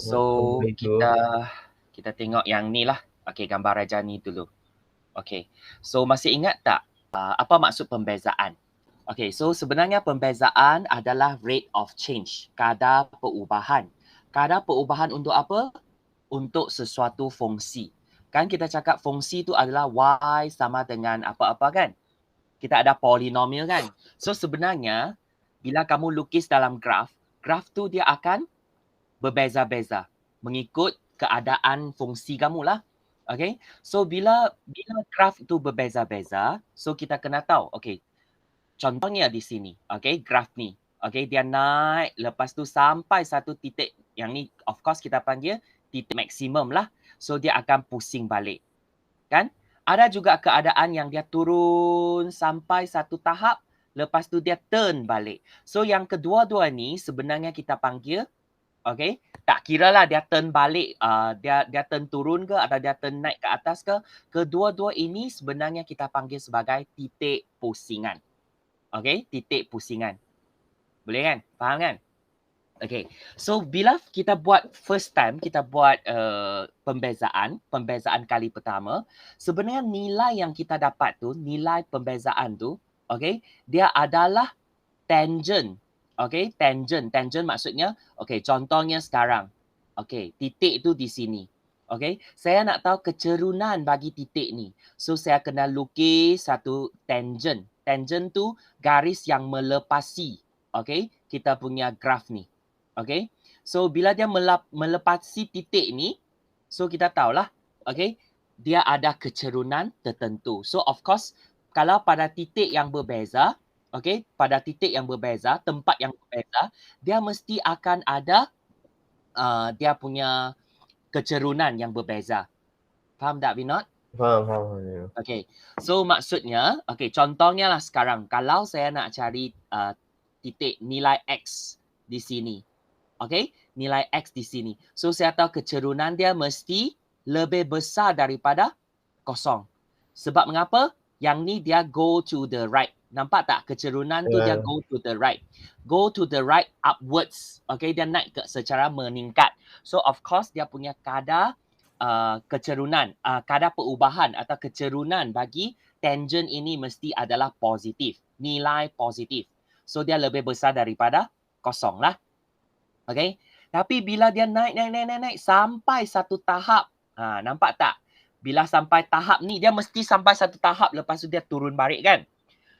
So Assalamualaikum. kita tengok yang ni lah. Okey, gambar raja ni dulu. Okey. So masih ingat tak apa maksud pembezaan? Okey, so sebenarnya pembezaan adalah rate of change, kadar perubahan. Kadar perubahan untuk apa? Untuk sesuatu fungsi. Kan kita cakap fungsi tu adalah y sama dengan apa-apa kan? Kita ada polinomial kan? So sebenarnya bila kamu lukis dalam graf, graf tu dia akan berbeza-beza mengikut keadaan fungsi kamu lah. Okay. So bila graf itu berbeza-beza, so kita kena tahu, okay, contohnya di sini, okay, graf ni, okay, dia naik, lepas tu sampai satu titik, yang ni of course kita panggil titik maksimum lah. So dia akan pusing balik. Kan? Ada juga keadaan yang dia turun sampai satu tahap, lepas tu dia turn balik. So yang kedua-dua ni sebenarnya kita panggil, okay, tak kira lah dia turn balik, dia turn turun ke atau dia turn naik ke atas ke, kedua-dua ini sebenarnya kita panggil sebagai titik pusingan. Okay, titik pusingan. Boleh kan? Faham kan? Okay, so bila kita buat first time, kita buat pembezaan kali pertama, sebenarnya nilai yang kita dapat tu, nilai pembezaan tu, okay, dia adalah tangent. Okay, tangent. Tangent maksudnya, okay, contohnya sekarang. Okay, titik tu di sini. Okay, saya nak tahu kecerunan bagi titik ni. So, saya kena lukis satu tangent. Tangent tu garis yang melepasi, okay, kita punya graf ni. Okay, so bila dia melepasi titik ni, so kita tahulah, okay, dia ada kecerunan tertentu. So, of course, kalau pada titik yang berbeza, okey, pada titik yang berbeza, tempat yang berbeza, dia mesti akan ada dia punya kecerunan yang berbeza. Faham tak, Vinod? Faham. Ya. Okey. So maksudnya, okey, contohnya lah sekarang, kalau saya nak cari titik nilai X di sini. Okey, nilai X di sini. So saya tahu kecerunan dia mesti lebih besar daripada kosong. Sebab mengapa? Yang ni dia go to the right. Nampak tak? Kecerunan tu dia go to the right. Go to the right upwards. Okay, dia naik ke secara meningkat. So of course dia punya kadar kecerunan, kadar perubahan atau kecerunan bagi tangent ini mesti adalah positif. Nilai positif. So dia lebih besar daripada kosong lah. Okay. Tapi bila dia naik sampai satu tahap. Nampak tak? Bila sampai tahap ni, dia mesti sampai satu tahap lepas tu dia turun balik kan?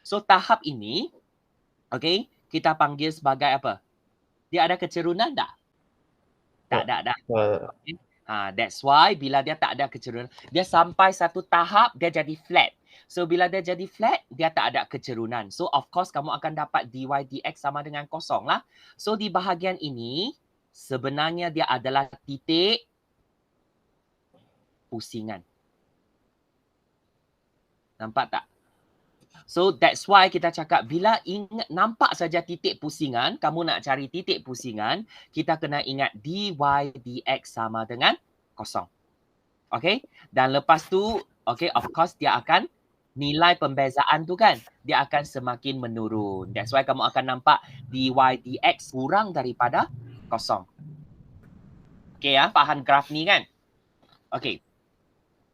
So tahap ini, okay, kita panggil sebagai apa? Dia ada kecerunan tak? Tak ada dah. Okay. That's why bila dia tak ada kecerunan, dia sampai satu tahap, dia jadi flat. So bila dia jadi flat, dia tak ada kecerunan. So of course kamu akan dapat dy dx sama dengan kosong lah. So di bahagian ini, sebenarnya dia adalah titik pusingan. Nampak tak? So that's why kita cakap bila ingat nampak saja titik pusingan, kamu nak cari titik pusingan, kita kena ingat dy dx sama dengan kosong. Okay? Dan lepas tu, okay, of course dia akan nilai pembezaan tu kan, dia akan semakin menurun. That's why kamu akan nampak dy dx kurang daripada kosong. Okay ya, faham graf ni kan? Okay.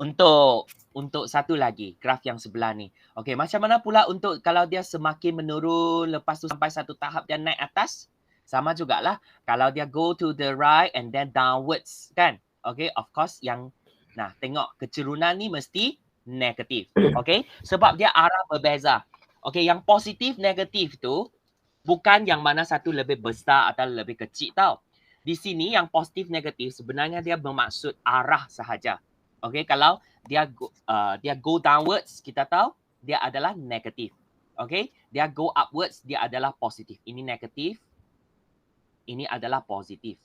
Untuk satu lagi, graf yang sebelah ni. Okay, macam mana pula untuk kalau dia semakin menurun, lepas tu sampai satu tahap dia naik atas? Sama jugalah. Kalau dia go to the right and then downwards, kan? Okay, of course yang, nah tengok kecerunan ni mesti negatif. Okay, sebab dia arah berbeza. Okay, yang positif negatif tu, bukan yang mana satu lebih besar atau lebih kecil tau. Di sini yang positif negatif sebenarnya dia bermaksud arah sahaja. Okay, kalau dia go downwards, kita tahu dia adalah negatif. Okay, dia go upwards, dia adalah positif. Ini negatif, ini adalah positif.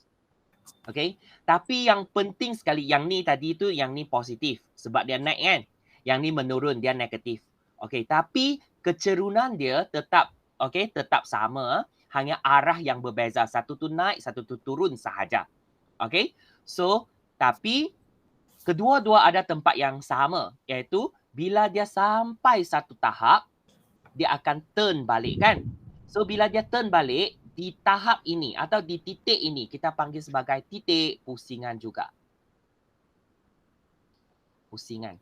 Okay, tapi yang penting sekali, yang ni tadi tu, yang ni positif. Sebab dia naik kan, yang ni menurun, dia negatif. Okay, tapi kecerunan dia tetap, okay, tetap sama, hanya arah yang berbeza. Satu tu naik, satu tu turun sahaja. Okay, so, tapi kedua-dua ada tempat yang sama, iaitu bila dia sampai satu tahap, dia akan turn balik kan. So bila dia turn balik, di tahap ini atau di titik ini kita panggil sebagai titik pusingan juga. Pusingan.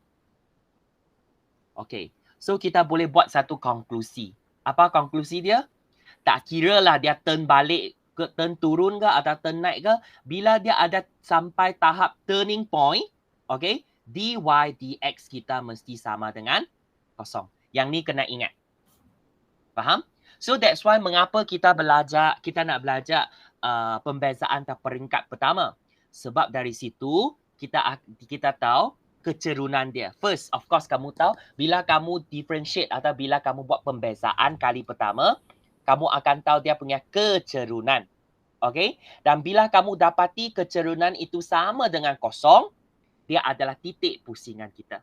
Okey. So kita boleh buat satu konklusi. Apa konklusi dia? Tak kiralah dia turn balik ke turn turun ke atau turn naik ke, bila dia ada sampai tahap turning point, okey, dy dx kita mesti sama dengan kosong. Yang ni kena ingat. Faham? So that's why mengapa kita nak belajar pembezaan peringkat pertama. Sebab dari situ kita tahu kecerunan dia. First, of course kamu tahu bila kamu differentiate atau bila kamu buat pembezaan kali pertama, kamu akan tahu dia punya kecerunan. Okay? Dan bila kamu dapati kecerunan itu sama dengan kosong, dia adalah titik pusingan kita.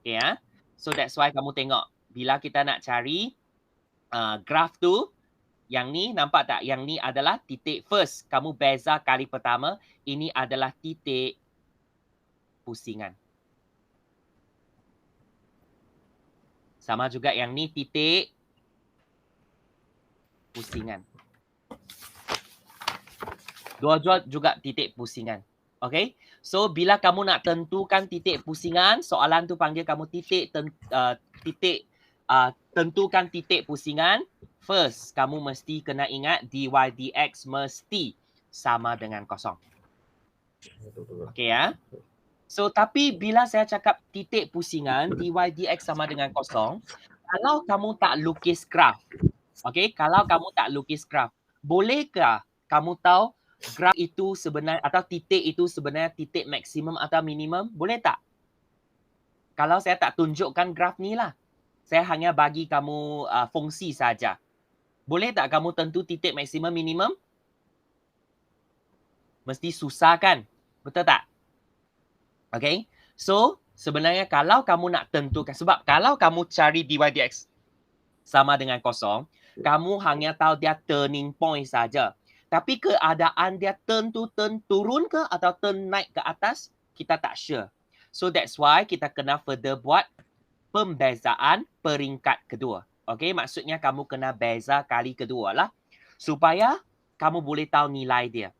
Okay, ya? So that's why kamu tengok bila kita nak cari graf tu, yang ni nampak tak? Yang ni adalah titik first. Kamu beza kali pertama, ini adalah titik pusingan. Sama juga yang ni titik pusingan. Dua-dua juga titik pusingan. Okay? So, bila kamu nak tentukan titik pusingan, soalan tu panggil kamu tentukan titik pusingan. First, kamu mesti kena ingat dy dx mesti sama dengan kosong. Okay, ya? So, tapi bila saya cakap titik pusingan, dy dx sama dengan kosong, kalau kamu tak lukis graf, okay, kalau kamu tak lukis graf, bolehkah kamu tahu graf itu sebenarnya atau titik itu sebenarnya titik maksimum atau minimum? Boleh tak? Kalau saya tak tunjukkan graf ni lah. Saya hanya bagi kamu fungsi saja. Boleh tak kamu tentu titik maksimum minimum? Mesti susah kan? Betul tak? Okay. So, sebenarnya kalau kamu nak tentukan, sebab kalau kamu cari dy dx sama dengan kosong, kamu hanya tahu dia turning point saja. Tapi keadaan dia turn turun ke atau turn naik ke atas, kita tak sure. So that's why kita kena further buat pembezaan peringkat kedua. Okay, maksudnya kamu kena beza kali kedua lah. Supaya kamu boleh tahu nilai dia.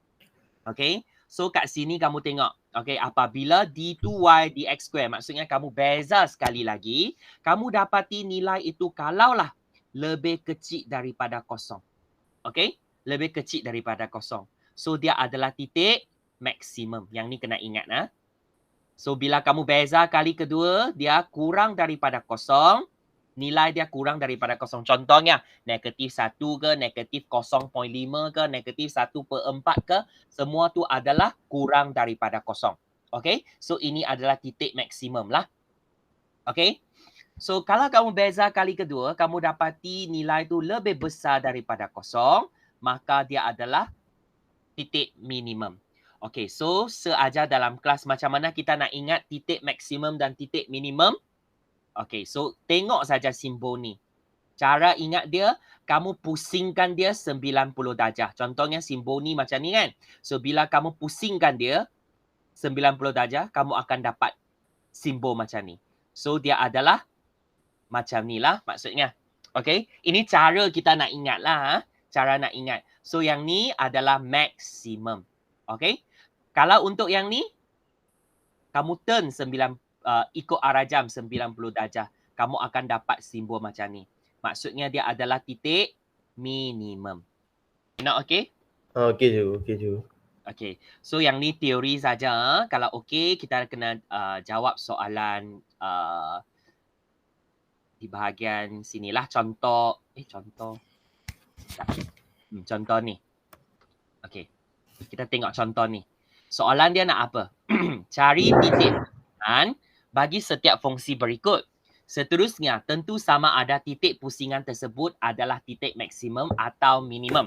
Okay, so kat sini kamu tengok. Okay, apabila d2y dx square, maksudnya kamu beza sekali lagi, kamu dapati nilai itu kalaulah lebih kecil daripada kosong. Okay, lebih kecil daripada kosong. So, dia adalah titik maksimum. Yang ni kena ingat. So, bila kamu beza kali kedua, dia kurang daripada kosong. Nilai dia kurang daripada kosong. Contohnya, negatif 1 ke, negatif 0.5 ke, negatif 1/4 ke. Semua tu adalah kurang daripada kosong. Okay, so ini adalah titik maksimum lah. Okay, so kalau kamu beza kali kedua, kamu dapati nilai tu lebih besar daripada kosong, maka dia adalah titik minimum. Okay, so seajar dalam kelas macam mana kita nak ingat titik maksimum dan titik minimum. Okay, so tengok saja simbol ni. Cara ingat dia, kamu pusingkan dia 90 darjah. Contohnya simbol ni macam ni kan. So bila kamu pusingkan dia 90 darjah, kamu akan dapat simbol macam ni. So dia adalah macam ni lah maksudnya. Okay, ini cara kita nak ingat lah. Cara nak ingat. So yang ni adalah maksimum. Okay. Kalau untuk yang ni, kamu turn ikut arah jam 90 darjah. Kamu akan dapat simbol macam ni. Maksudnya dia adalah titik minimum. Nak okay? Okey je. Okay. So yang ni teori saja. Kalau okay, kita kena jawab soalan di bahagian sinilah. Contoh ni. Okay. Kita tengok contoh ni. Soalan dia nak apa? Cari titik pusingan bagi setiap fungsi berikut. Seterusnya, tentu sama ada titik pusingan tersebut adalah titik maksimum atau minimum.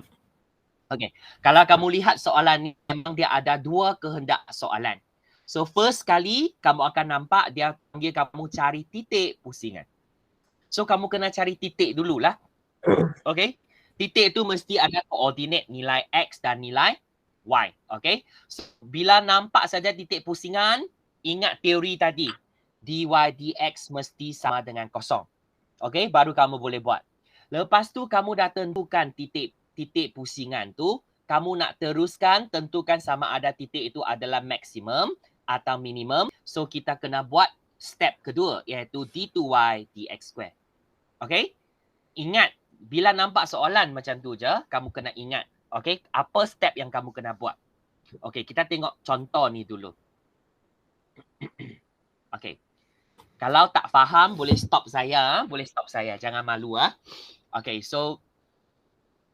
Okay. Kalau kamu lihat soalan ni, memang dia ada dua kehendak soalan. So, first kali, kamu akan nampak dia panggil kamu cari titik pusingan. So, kamu kena cari titik dululah. Okay. Titik tu mesti ada koordinat nilai X dan nilai Y. Okay. So, bila nampak saja titik pusingan, ingat teori tadi. Dy dx mesti sama dengan kosong. Okay. Baru kamu boleh buat. Lepas tu kamu dah tentukan titik titik pusingan tu, kamu nak teruskan, tentukan sama ada titik itu adalah maksimum atau minimum. So, kita kena buat step kedua, iaitu d2y dx square. Okay? Ingat, bila nampak soalan macam tu je, kamu kena ingat. Okay? Apa step yang kamu kena buat? Okay, kita tengok contoh ni dulu. Okay. Kalau tak faham, boleh stop saya. Boleh stop saya. Jangan malu. Okay, so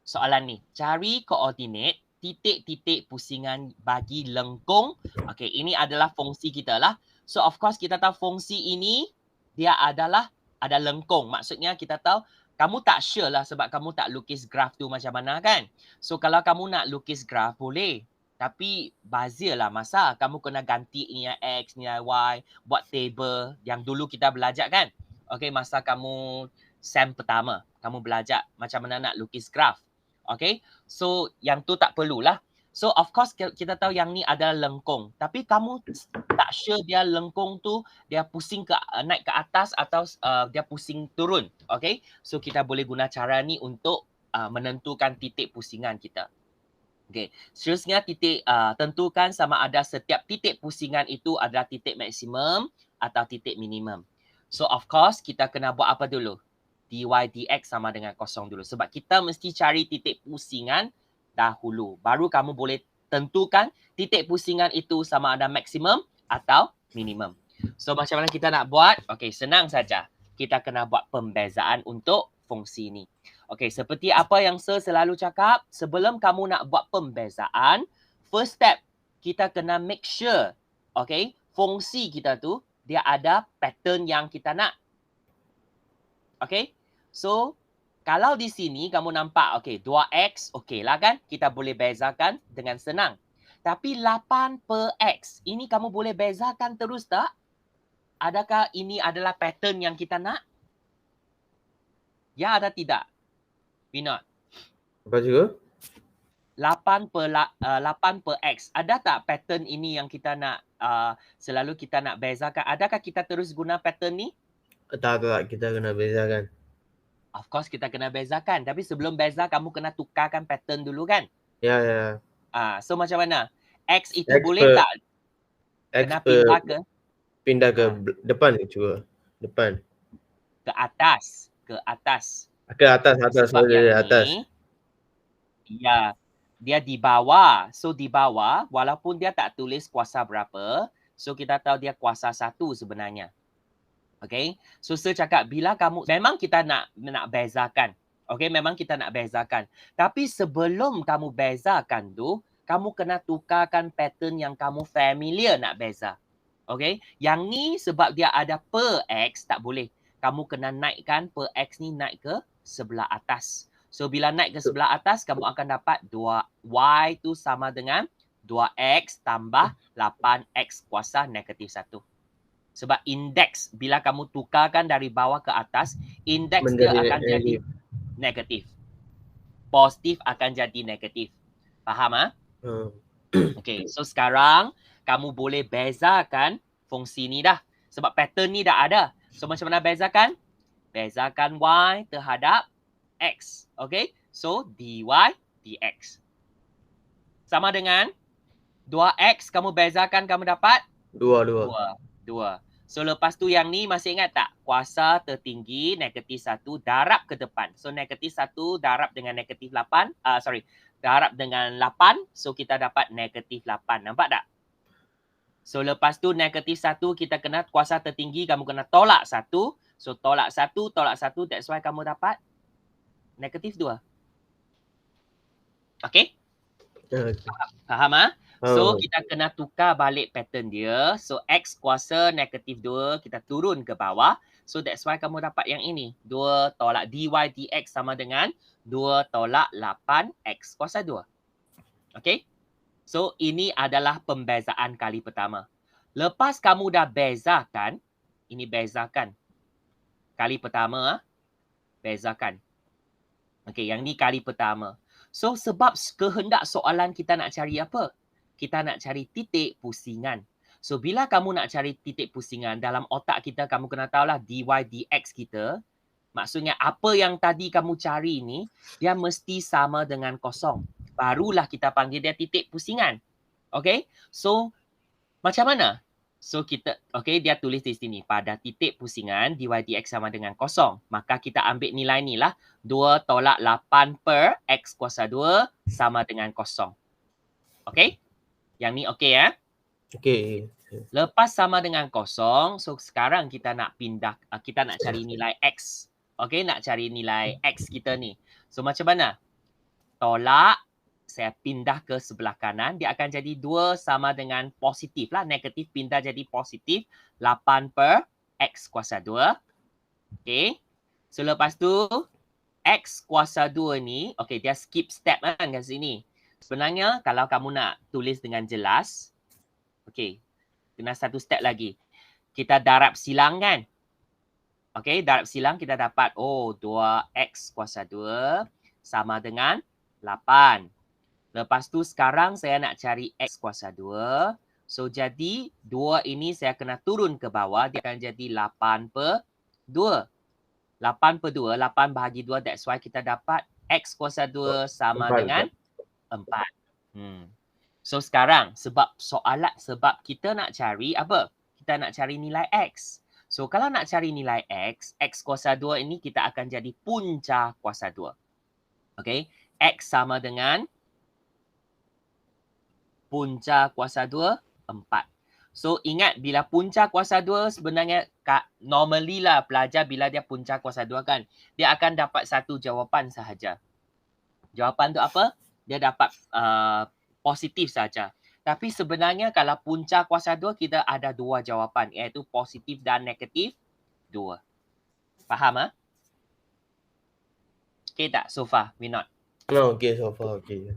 soalan ni. Cari koordinat titik-titik pusingan bagi lengkung. Okay, ini adalah fungsi kita lah. So, of course, kita tahu fungsi ini, dia ada lengkung. Maksudnya, kita tahu, kamu tak sure lah sebab kamu tak lukis graf tu macam mana kan. So, kalau kamu nak lukis graf, boleh. Tapi, bazir lah masa. Kamu kena ganti nilai X, nilai Y, buat table yang dulu kita belajar kan. Okay, masa kamu SEM pertama, kamu belajar macam mana nak lukis graf. Okay, so yang tu tak perlulah. So of course kita tahu yang ni adalah lengkung. Tapi kamu tak sure dia lengkung tu dia pusing naik ke atas atau dia pusing turun. Okay, so kita boleh guna cara ni untuk menentukan titik pusingan kita. Okay, seterusnya tentukan sama ada setiap titik pusingan itu adalah titik maksimum atau titik minimum. So of course kita kena buat apa dulu? dy dx sama dengan kosong dulu. Sebab kita mesti cari titik pusingan dahulu. Baru kamu boleh tentukan titik pusingan itu sama ada maksimum atau minimum. So macam mana kita nak buat? Okay, senang saja. Kita kena buat pembezaan untuk fungsi ini. Okay, seperti apa yang saya selalu cakap, sebelum kamu nak buat pembezaan, first step, kita kena make sure, okay, fungsi kita tu, dia ada pattern yang kita nak. Okay, so kalau di sini kamu nampak, okay, 2x, okay lah kan, kita boleh bezakan dengan senang. Tapi 8 per x, ini kamu boleh bezakan terus tak? Adakah ini adalah pattern yang kita nak? Ya atau tidak? Vinod. Apa juga? 8 per x. Ada tak pattern ini yang kita nak selalu kita nak bezakan? Adakah kita terus guna pattern ni? Tak, kita kena bezakan. Of course kita kena bezakan. Tapi sebelum beza kamu kena tukarkan pattern dulu kan? Ya. So macam mana? X itu X boleh tak? X Kena pindah ke? Pindah ke depan juga. Depan. Ke atas. Ke atas. Ke atas. Sebab yang atas. ni, ya, dia di bawah. So di bawah, walaupun dia tak tulis kuasa berapa, so kita tahu dia kuasa 1 sebenarnya. Okay, so saya cakap bila kamu, memang kita nak bezakan. Okay, memang kita nak bezakan. Tapi sebelum kamu bezakan tu, kamu kena tukarkan pattern yang kamu familiar nak beza. Okay, yang ni sebab dia ada per X, tak boleh. Kamu kena naikkan per X ni naik ke sebelah atas. So, bila naik ke sebelah atas, kamu akan dapat 2Y tu sama dengan 2X tambah 8X kuasa negatif 1. Sebab indeks, bila kamu tukarkan dari bawah ke atas, indeks dia akan jadi negatif. Positif akan jadi negatif. Faham? Okay, so sekarang kamu boleh bezakan fungsi ni dah. Sebab pattern ni dah ada. So macam mana bezakan? Bezakan Y terhadap X. Okay, so dy dx. Sama dengan 2X kamu bezakan kamu dapat? 2. So lepas tu yang ni masih ingat tak? Kuasa tertinggi negatif 1 darab ke depan. So negatif 1 darab dengan negatif 8. Darab dengan 8. So kita dapat negatif 8. Nampak tak? So lepas tu negatif 1 kita kena kuasa tertinggi kamu kena tolak 1. So tolak 1. That's why kamu dapat negatif 2. Okay? Faham? So kita kena tukar balik pattern dia. So X kuasa negatif 2 kita turun ke bawah. So that's why kamu dapat yang ini. 2 tolak dy dx sama dengan 2 tolak 8x kuasa 2. Okay? So ini adalah pembezaan kali pertama. Lepas kamu dah bezakan, ini bezakan. Kali pertama, bezakan. Okay, yang ni kali pertama. So sebab kehendak soalan kita nak cari apa? Kita nak cari titik pusingan. So bila kamu nak cari titik pusingan, dalam otak kita kamu kena tahulah dy dx kita, Maksudnya apa yang tadi kamu cari ni, dia mesti sama dengan kosong. Barulah kita panggil dia titik pusingan. Okay? So, macam mana? So, dia tulis di sini. Pada titik pusingan, dy dx sama dengan kosong. Maka kita ambil nilai ni lah. 2 tolak 8 per x kuasa 2 sama dengan kosong. Okay? Yang ni okay ya? Okey. Lepas sama dengan kosong, so sekarang kita nak kita nak cari nilai x. Okay, nak cari nilai x kita ni. So macam mana? Tolak, saya pindah ke sebelah kanan, dia akan jadi 2 sama dengan positif lah. Negatif pindah jadi positif, 8 per x kuasa 2. Okay, so lepas tu, x kuasa 2 ni, okay, dia skip step kan kat sini. Sebenarnya kalau kamu nak tulis dengan jelas, okay, kena satu step lagi. Kita darab silang kan? Okey, darab silang kita dapat 2x kuasa 2 sama dengan 8. Lepas tu sekarang saya nak cari x kuasa 2. So jadi 2 ini saya kena turun ke bawah, dia akan jadi 8 per 2. 8 per 2, 8 bahagi 2, that's why kita dapat x kuasa 2 sama 4. dengan 4. So sekarang sebab kita nak cari apa? Kita nak cari nilai x. So kalau nak cari nilai x kuasa 2 ini kita akan jadi punca kuasa 2. Okay, x sama dengan punca kuasa 2, 4. So ingat bila punca kuasa 2 sebenarnya normally lah pelajar bila dia punca kuasa 2 kan, dia akan dapat satu jawapan sahaja. Jawapan tu apa? Dia dapat positif saja. Tapi sebenarnya kalau punca kuasa 2 kita ada 2 jawapan iaitu positif dan negatif 2. Faham ah? Okay tak so far? We not? No, okey so far okey.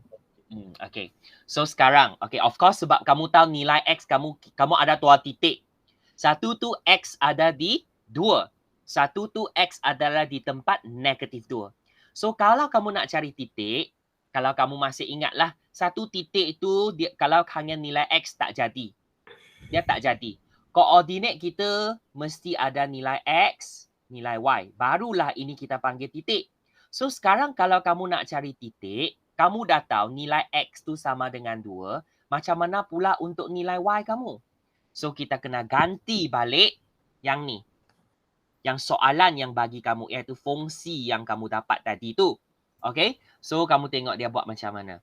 Okay. So sekarang, okay, of course sebab kamu tahu nilai x kamu ada dua titik. Satu tu x ada di 2. Satu tu x adalah di tempat negatif 2. So kalau kamu nak cari titik, kalau kamu masih ingatlah, satu titik itu kalau hanya nilai x tak jadi. Dia tak jadi. Koordinat kita mesti ada nilai x, nilai y. Barulah ini kita panggil titik. So sekarang kalau kamu nak cari titik, kamu dah tahu nilai x tu sama dengan 2. Macam mana pula untuk nilai y kamu? So kita kena ganti balik yang ni. Yang soalan yang bagi kamu iaitu fungsi yang kamu dapat tadi tu. Okay? So kamu tengok dia buat macam mana.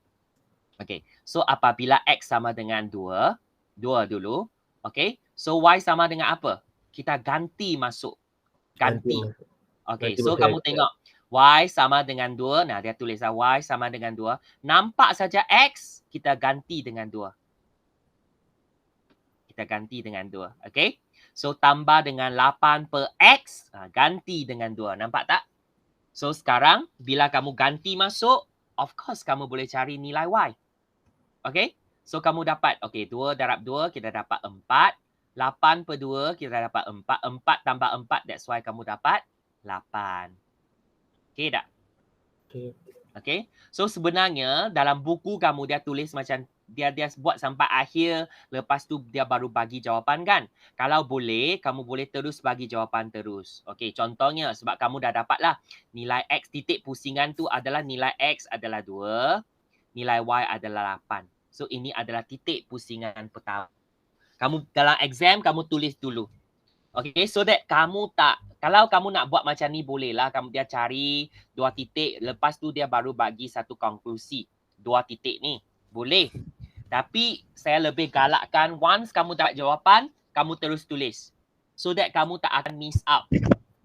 Okay. So apabila x sama dengan 2 dulu. Okay. So y sama dengan apa? Kita ganti masuk. Ganti. Okay. So kamu tengok. Y sama dengan 2. Nah, dia tulis y sama dengan 2. Nampak saja x, kita ganti dengan 2. Kita ganti dengan 2. Okay. So, tambah dengan 8 per x, ganti dengan 2. Nampak tak? So, sekarang, bila kamu ganti masuk, of course, kamu boleh cari nilai y. Okay. So, kamu dapat, okay, 2 darab 2, kita dapat 4. 8 per 2, kita dapat 4. 4 tambah 4, that's why kamu dapat 8. Okay tak? Okay. Okay. So sebenarnya dalam buku kamu dia tulis macam dia buat sampai akhir, lepas tu dia baru bagi jawapan kan. Kalau boleh, kamu boleh terus bagi jawapan terus. Okay, contohnya sebab kamu dah dapat lah nilai x titik pusingan tu adalah nilai x adalah 2, nilai y adalah 8. So ini adalah titik pusingan pertama. Kamu dalam exam kamu tulis dulu. Okay, so that kamu tak, kalau kamu nak buat macam ni bolehlah, kamu dia cari 2 titik, lepas tu dia baru bagi satu konklusi. 2 titik ni, boleh. Tapi saya lebih galakkan once kamu dapat jawapan, kamu terus tulis. So that kamu tak akan miss out.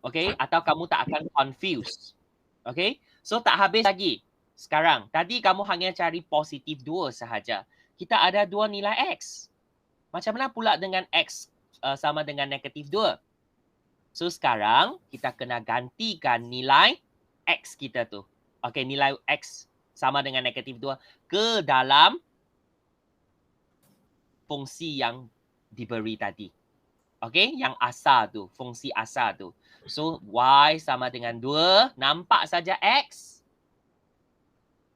Okay, atau kamu tak akan confused. Okay, so tak habis lagi. Sekarang, tadi kamu hanya cari positif 2 sahaja. Kita ada 2 nilai x. Macam mana pula dengan x sama dengan negatif 2. So sekarang kita kena gantikan nilai x kita tu. Okay, nilai x sama dengan negatif 2 ke dalam fungsi yang diberi tadi. Okay, yang asal tu, fungsi asal tu. So y sama dengan 2, nampak saja x.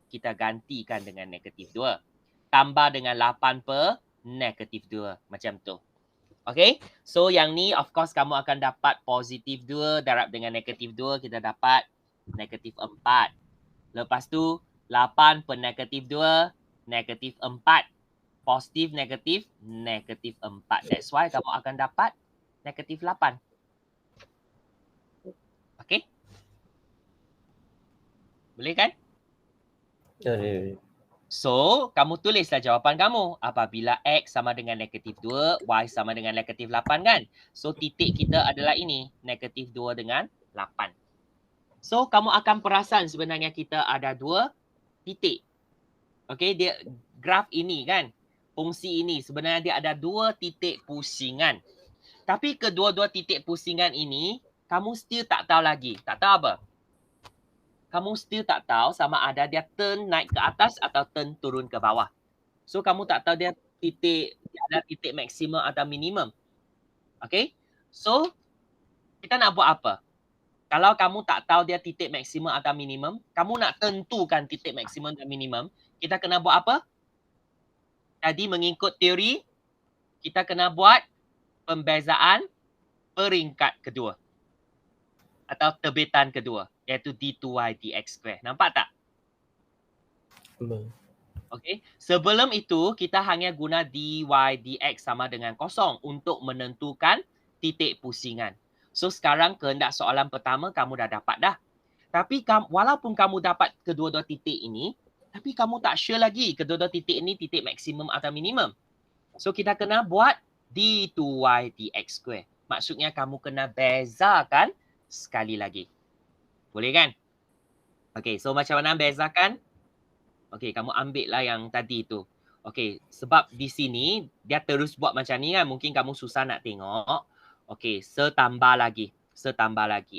Kita gantikan dengan negatif 2. Tambah dengan 8 per negatif 2. Macam tu. Okay, so yang ni of course kamu akan dapat positif 2 darab dengan negatif 2, kita dapat negatif 4. Lepas tu 8 per negatif 2, negatif 4. Positif, negatif, negatif 4. That's why kamu akan dapat negatif 8. Okay? Boleh kan? Ya. So, kamu tulislah jawapan kamu. Apabila X sama dengan negatif 2, Y sama dengan negatif 8 kan? So, titik kita adalah ini. Negatif 2 dengan 8. So, kamu akan perasan sebenarnya kita ada 2 titik. Okay, dia graf ini kan? Fungsi ini sebenarnya dia ada 2 titik pusingan. Tapi kedua-dua titik pusingan ini, kamu still tak tahu lagi. Tak tahu apa? Kamu still tak tahu sama ada dia turn naik ke atas atau turn turun ke bawah. So, kamu tak tahu dia ada titik maksimum atau minimum. Okay? So, kita nak buat apa? Kalau kamu tak tahu dia titik maksimum atau minimum, kamu nak tentukan titik maksimum dan minimum, kita kena buat apa? Jadi, mengikut teori, kita kena buat pembezaan peringkat kedua. Atau terbitan kedua, iaitu d2y dx². Nampak tak? Okay. Sebelum itu, kita hanya guna dy dx sama dengan kosong untuk menentukan titik pusingan. So, sekarang kehendak soalan pertama kamu dah dapat dah. Tapi walaupun kamu dapat kedua-dua titik ini, tapi kamu tak sure lagi kedua-dua titik ini titik maksimum atau minimum. So, kita kena buat d2y dx². Maksudnya kamu kena bezakan sekali lagi. Boleh kan? Okay, so macam mana bezakan? Okay, kamu ambil lah yang tadi tu. Okay, sebab di sini dia terus buat macam ni kan. Mungkin kamu susah nak tengok. Okay, setambah lagi.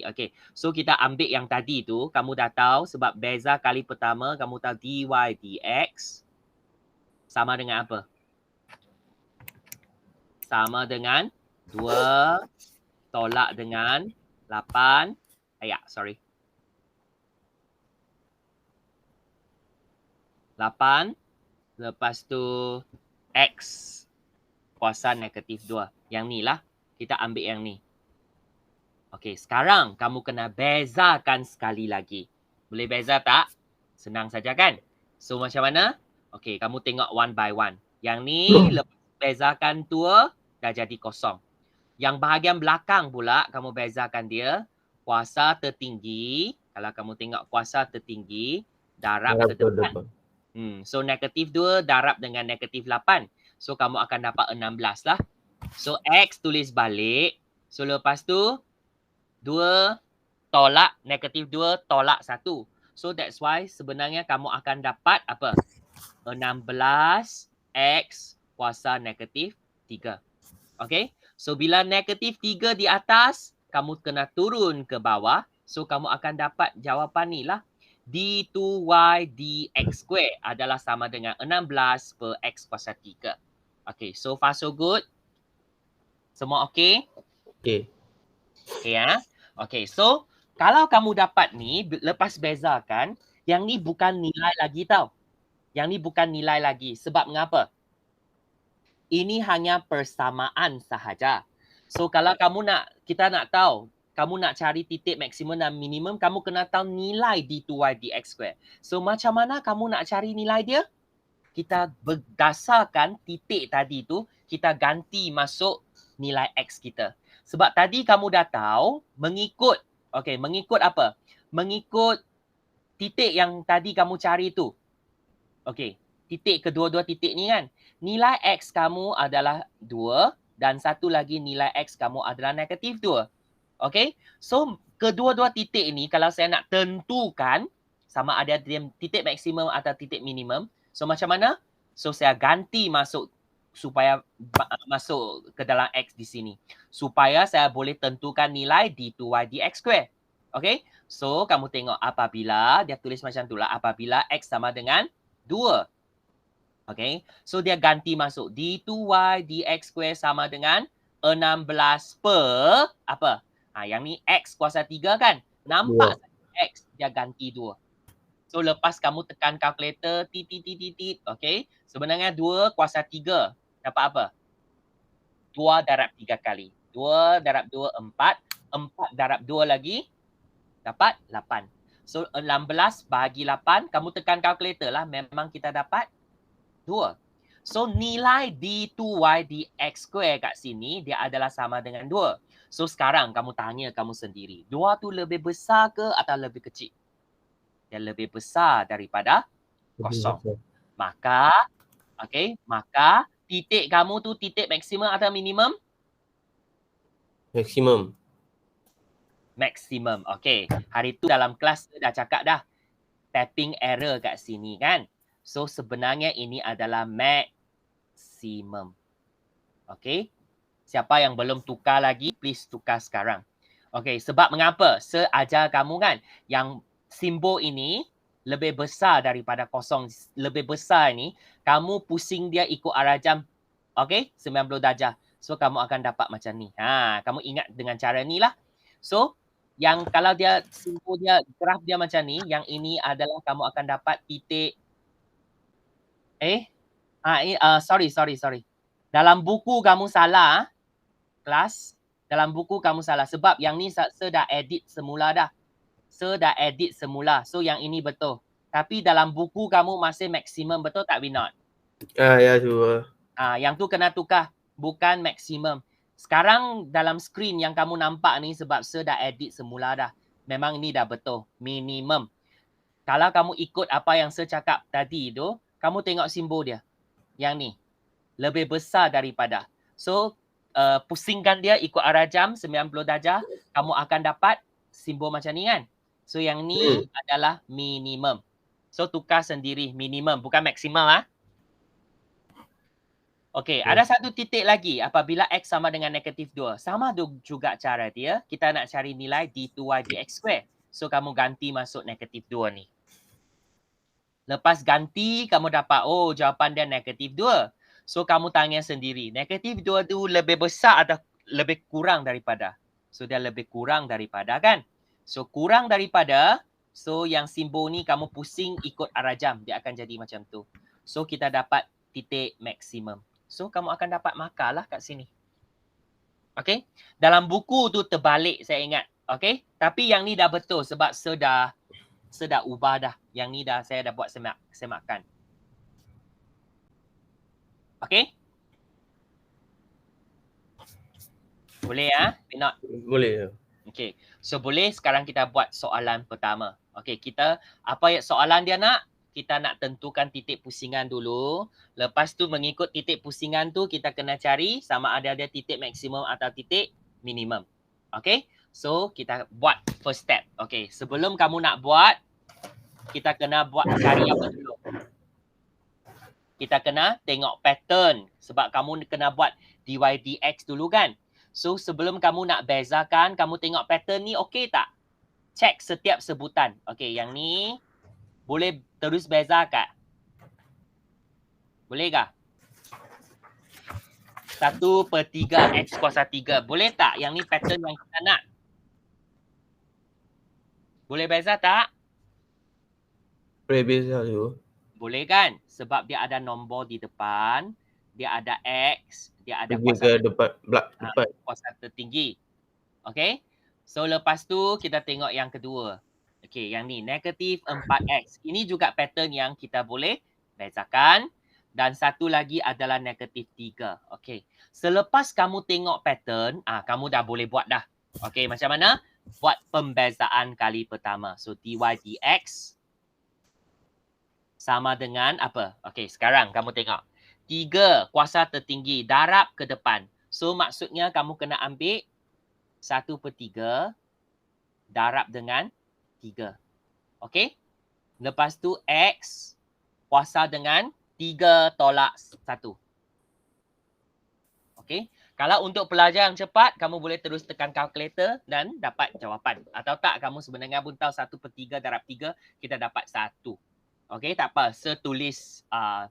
Okay, so kita ambil yang tadi tu. Kamu dah tahu sebab beza kali pertama kamu tahu dy dx sama dengan apa? Sama dengan 2 tolak dengan 8. 8 lepas tu X kuasa negatif 2. Yang ni lah. Kita ambil yang ni. Okey, sekarang kamu kena bezakan sekali lagi. Boleh beza tak? Senang saja kan? So macam mana? Okey, kamu tengok one by one. Yang ni lepas bezakan 2 dah jadi kosong. Yang bahagian belakang pula kamu bezakan dia. Kuasa tertinggi. Kalau kamu tengok kuasa tertinggi, darab ke depan. So negatif 2 darab dengan negatif 8. So kamu akan dapat 16 lah. So X tulis balik. So lepas tu 2 tolak negatif 2 tolak 1. So that's why sebenarnya kamu akan dapat apa? 16 X kuasa negatif 3. Okay. So bila negatif 3 di atas, kamu kena turun ke bawah. So kamu akan dapat jawapan ni lah. d2y dx² adalah sama dengan 16 per x kuasa 3. Okay, so far so good? Semua okay? Okay. Okay ya? Okay, so kalau kamu dapat ni, lepas bezakan, yang ni bukan nilai lagi tau. Yang ni bukan nilai lagi. Sebab mengapa? Ini hanya persamaan sahaja. So kalau kita nak tahu, kamu nak cari titik maksimum dan minimum, kamu kena tahu nilai d2y dx². So macam mana kamu nak cari nilai dia? Kita berdasarkan titik tadi tu, kita ganti masuk nilai x kita. Sebab tadi kamu dah tahu mengikut apa? Mengikut titik yang tadi kamu cari tu. Okey, titik kedua-dua titik ni kan. Nilai x kamu adalah 2 dan satu lagi nilai x kamu adalah negatif 2. Okey, so kedua-dua titik ni kalau saya nak tentukan sama ada titik maksimum atau titik minimum, so macam mana? So saya ganti masuk supaya masuk ke dalam x di sini. Supaya saya boleh tentukan nilai d2y dx². Okey, so kamu tengok apabila, dia tulis macam tu lah, apabila x sama dengan 2. Okay, so dia ganti masuk d2y dx² sama dengan 16 per apa? Yang ni x kuasa 3 kan? Nampak x dia ganti 2. So lepas kamu tekan kalkulator tit. Okay, sebenarnya 2 kuasa 3 dapat apa? 2 darab 3 kali. 2 darab 2, 4. 4 darab 2 lagi, dapat 8. So, 16 bahagi 8, kamu tekan kalkulator lah. Memang kita dapat 2. So, nilai D2Y dx square kat sini, dia adalah sama dengan 2. So, sekarang kamu tanya kamu sendiri. 2 tu lebih besar ke atau lebih kecil? Dia lebih besar daripada kosong. Maka, maka titik kamu tu titik maksimum atau minimum? Maksimum. Maksimum. Okey. Hari tu dalam kelas dah cakap dah. Tapping error kat sini kan. So sebenarnya ini adalah maksimum. Okey. Siapa yang belum tukar lagi, please tukar sekarang. Okey, sebab mengapa? Saya ajar kamu kan, yang simbol ini lebih besar daripada kosong, lebih besar ni, kamu pusing dia ikut arah jam. Okey, 90 darjah. So kamu akan dapat macam ni. Kamu ingat dengan cara ni lah. So, yang kalau dia simbol dia, graf dia macam ni, yang ini adalah kamu akan dapat titik sorry. Dalam buku kamu salah, kelas. Dalam buku kamu salah. Sebab yang ni saya dah edit semula dah. Saya dah edit semula. So yang ini betul. Tapi dalam buku kamu masih maksimum. Betul tak, Winod? Ya tu. Yang tu kena tukar. Bukan maksimum. Sekarang dalam skrin yang kamu nampak ni sebab saya dah edit semula dah. Memang ni dah betul. Minimum. Kalau kamu ikut apa yang saya cakap tadi tu, kamu tengok simbol dia. Yang ni. Lebih besar daripada. So, pusingkan dia ikut arah jam 90 darjah, kamu akan dapat simbol macam ni kan. So yang ni adalah minimum. So tukar sendiri minimum, bukan maksimum Okey, ada satu titik lagi apabila X sama dengan negatif 2. Sama juga cara dia, kita nak cari nilai D2Y dx square. So kamu ganti masuk negatif 2 ni. Lepas ganti, kamu dapat, jawapan dia negatif 2. So kamu tanya sendiri, negatif 2 tu lebih besar atau lebih kurang daripada? So dia lebih kurang daripada kan? So kurang daripada, so yang simbol ni kamu pusing ikut arah jam, dia akan jadi macam tu. So kita dapat titik maksimum. So kamu akan dapat markah lah kat sini. Okay? Dalam buku tu terbalik saya ingat. Okay? Tapi yang ni dah betul sebab saya dah ubah dah. Yang ni dah saya dah buat semakan. Okay? Boleh Winod? Boleh. Okay. So boleh sekarang kita buat soalan pertama. Okay, soalan dia nak? Kita nak tentukan titik pusingan dulu. Lepas tu mengikut titik pusingan tu kita kena cari sama ada dia titik maksimum atau titik minimum. Okay? So kita buat first step. Okay, sebelum kamu nak buat, kita kena cari apa dulu? Kita kena tengok pattern sebab kamu kena buat dy dx dulu kan. So sebelum kamu nak bezakan, kamu tengok pattern ni okey tak? Cek setiap sebutan. Okey, yang ni boleh terus bezakan. Boleh kah? 1/3 X kuasa 3. Boleh tak? Yang ni pattern yang kita nak. Boleh beza tak? Boleh beza tu. Boleh kan? Sebab dia ada nombor di depan, dia ada X, dia ada Pergi ke depan. kuasa tertinggi. Okay? So lepas tu kita tengok yang kedua. Okay, yang ni negatif 4X. Ini juga pattern yang kita boleh bezakan. Dan satu lagi adalah negatif 3. Okay. Selepas kamu tengok pattern, kamu dah boleh buat dah. Okay, macam mana? Buat pembezaan kali pertama. So dy dx sama dengan apa? Okay, sekarang kamu tengok. 3 kuasa tertinggi darab ke depan. So maksudnya kamu kena ambil 1/3 darab dengan 3. Okey? Lepas tu X kuasa dengan 3 tolak 1. Okey? Kalau untuk pelajar yang cepat, kamu boleh terus tekan kalkulator dan dapat jawapan. Atau tak, kamu sebenarnya pun tahu 1/3 darab 3, kita dapat 1. Okey, tak apa. Saya tulis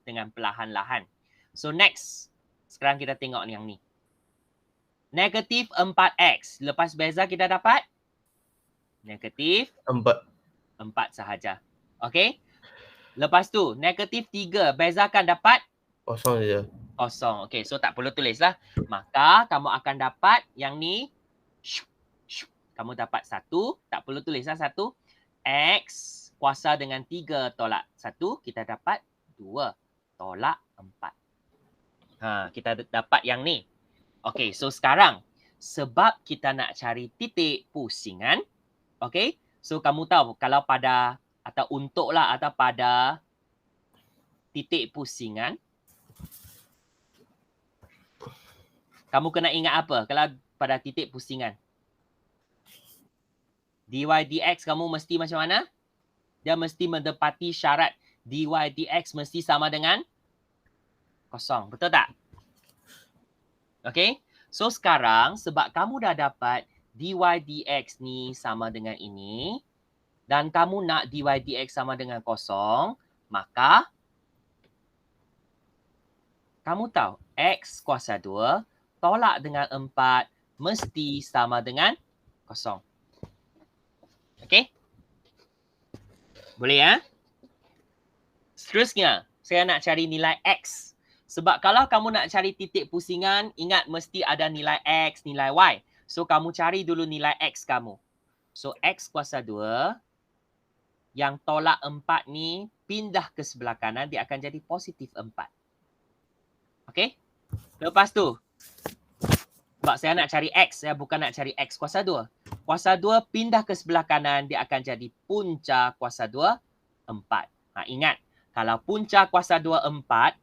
dengan perlahan-lahan. So next, sekarang kita tengok yang ni. Negatif 4X. Lepas beza kita dapat? Negatif 4 sahaja. Okey? Lepas tu, negatif 3. Bezakan dapat? Kosong saja. kosong. Okey, so tak perlu tulis lah. Maka kamu akan dapat yang ni. Kamu dapat 1, tak perlu tulis lah 1. X kuasa dengan 3 tolak 1, kita dapat 2 tolak 4. Kita dapat yang ni. Okey, so sekarang sebab kita nak cari titik pusingan, okey? So kamu tahu kalau pada atau untuklah atau pada titik pusingan, kamu kena ingat apa kalau pada titik pusingan? dy dx kamu mesti macam mana? Dia mesti mendapati syarat dy dx mesti sama dengan kosong. Betul tak? Okey. So sekarang sebab kamu dah dapat dy dx ni sama dengan ini dan kamu nak dy dx sama dengan kosong, maka kamu tahu x kuasa 2 tolak dengan 4 mesti sama dengan kosong. Okey? Boleh ya? Seterusnya, saya nak cari nilai x. Sebab kalau kamu nak cari titik pusingan, ingat mesti ada nilai x, nilai y. So, kamu cari dulu nilai x kamu. So, x kuasa 2, yang tolak 4 ni pindah ke sebelah kanan, dia akan jadi positif 4. Okey? Lepas tu, sebab saya nak cari x, saya bukan nak cari x kuasa 2. Kuasa 2 pindah ke sebelah kanan, dia akan jadi punca kuasa 2, 4. Ingat, kalau punca kuasa 2, 4,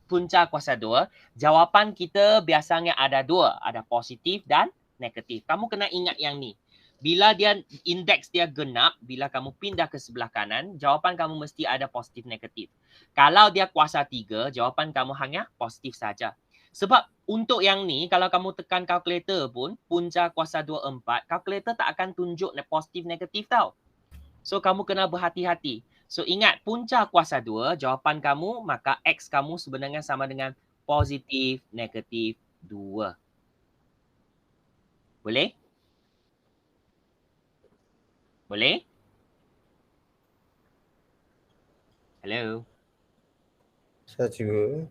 punca kuasa 2, jawapan kita biasanya ada 2. Ada positif dan negatif. Kamu kena ingat yang ni. Bila dia indeks dia genap, bila kamu pindah ke sebelah kanan, jawapan kamu mesti ada positif negatif. Kalau dia kuasa 3, jawapan kamu hanya positif saja. Sebab untuk yang ni, kalau kamu tekan kalkulator pun, punca kuasa 2, 4, kalkulator tak akan tunjuk positif negatif tau. So, kamu kena berhati-hati. So, ingat punca kuasa 2, jawapan kamu, maka X kamu sebenarnya sama dengan positif negatif 2. Boleh? Boleh? Hello? Saya juga.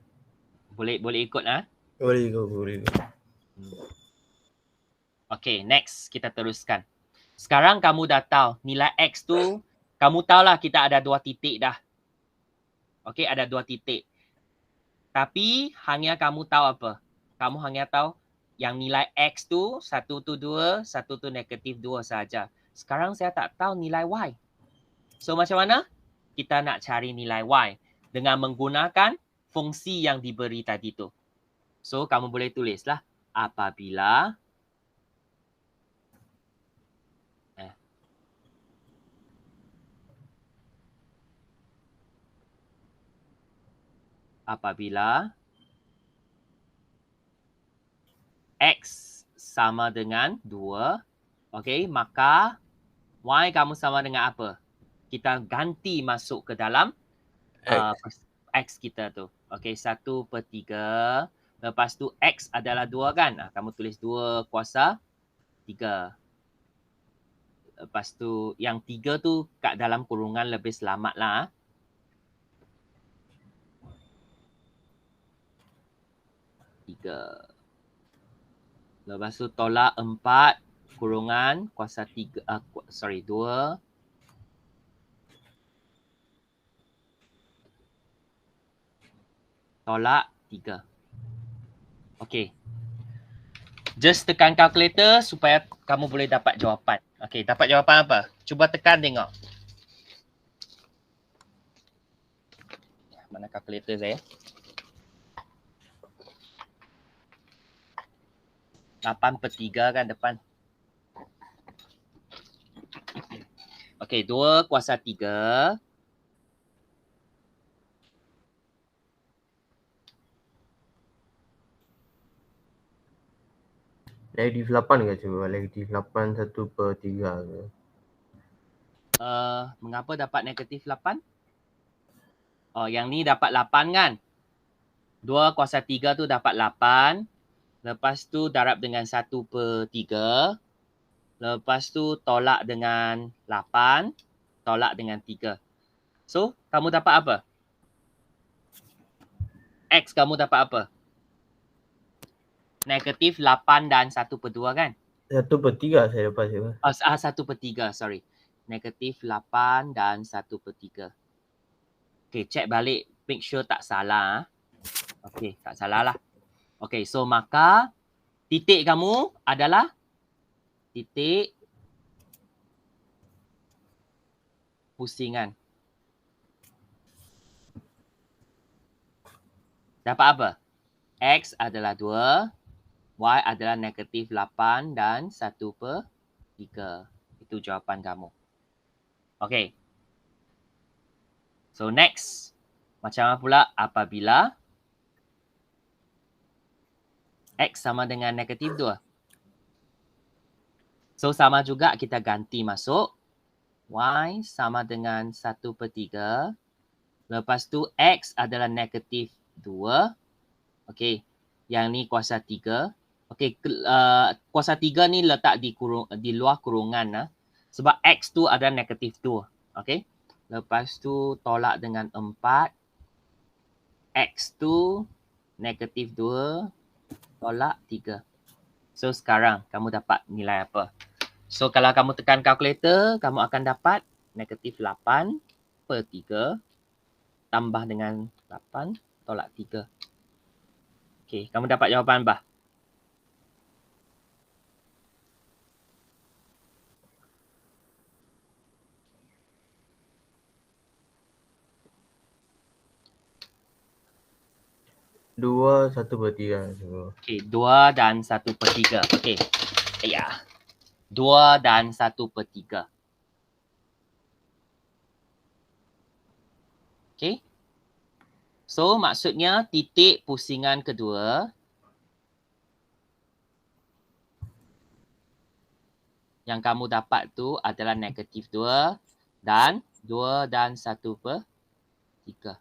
Boleh ikut ah? Boleh go. Okay, next kita teruskan. Sekarang kamu dah tahu nilai X tu, kamu tahulah kita ada 2 titik dah. Okay, ada 2 titik. Tapi hanya kamu tahu apa? Kamu hanya tahu yang nilai X tu, satu tu 2, satu tu negatif 2 saja. Sekarang saya tak tahu nilai Y. So macam mana? Kita nak cari nilai Y dengan menggunakan fungsi yang diberi tadi tu. So kamu boleh tulislah apabila X sama dengan 2, okay, maka Y kamu sama dengan apa? Kita ganti masuk ke dalam X kita tu. Okay, 1/3. Lepas tu X adalah 2 kan? Kamu tulis 2 kuasa 3. Lepas tu yang 3 tu kat dalam kurungan lebih selamat lah. Lepas tu tolak 4 kurungan kuasa 3, 2. Tolak 3. Okey. Just tekan kalkulator supaya kamu boleh dapat jawapan. Okey, dapat jawapan apa? Cuba tekan tengok. Mana kalkulator saya? 8/3 kan depan. Okey, 2 kuasa 3. Negatif 8 ke cuba? Negatif 8 1/3 ke? Mengapa dapat negatif 8? Oh, yang ni dapat 8 kan? 2 kuasa 3 tu dapat 8. Lepas tu darab dengan 1/3. Lepas tu tolak dengan 8. Tolak dengan 3. So, kamu dapat apa? X kamu dapat apa? Negatif 8 dan 1/2 kan? 1/3 saya dapat cikgu. 1/3, sorry. Negatif 8 dan 1/3. Okay, check balik. Make sure tak salah. Okay, tak salah lah. Okay, so maka titik kamu adalah titik pusingan. Dapat apa? X adalah 2, Y adalah negatif 8 dan 1/3. Itu jawapan kamu. Okay. So next. Macam mana pula apabila X sama dengan negatif 2? So sama juga kita ganti masuk. Y sama dengan 1/3. Lepas tu X adalah negatif 2. Okay. Yang ni kuasa 3. Okay. Kuasa 3 ni letak di luar kurungan. Sebab X tu adalah negatif 2. Okay. Lepas tu tolak dengan 4. X tu negatif 2 tolak 3. So sekarang kamu dapat nilai apa? So kalau kamu tekan kalkulator, kamu akan dapat negatif 8/3 tambah dengan 8 tolak 3. Okay, kamu dapat jawapan apa? Dua 1/3 cikgu. Okay, 2 dan 1/3. Okay. Ya. 2 dan 1/3. Okay. So maksudnya titik pusingan kedua yang kamu dapat tu adalah negatif 2 dan 2 dan 1/3.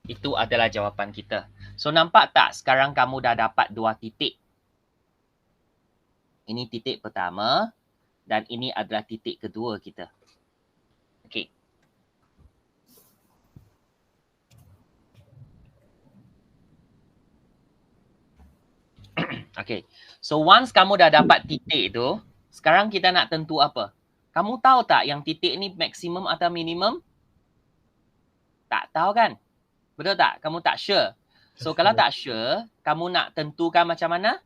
Itu adalah jawapan kita. So nampak tak sekarang kamu dah dapat 2 titik. Ini titik pertama dan ini adalah titik kedua kita. Okay. Okay. So once kamu dah dapat titik tu, sekarang kita nak tentu apa? Kamu tahu tak yang titik ni maksimum atau minimum? Tak tahu kan? Betul tak? Kamu tak sure. So kalau tak sure, kamu nak tentukan macam mana?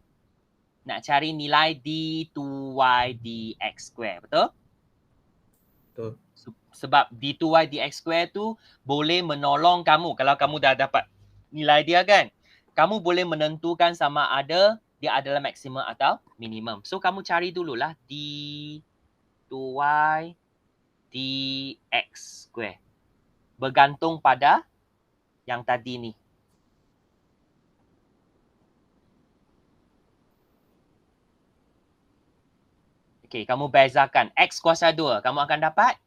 Nak cari nilai d2y dx square. Betul? Betul. Sebab d2y dx square tu boleh menolong kamu. Kalau kamu dah dapat nilai dia kan, kamu boleh menentukan sama ada dia adalah maksimum atau minimum. So kamu cari dululah d2y dx square. Bergantung pada yang tadi ni. Okay, kamu bezakan x kuasa 2. Kamu akan dapat?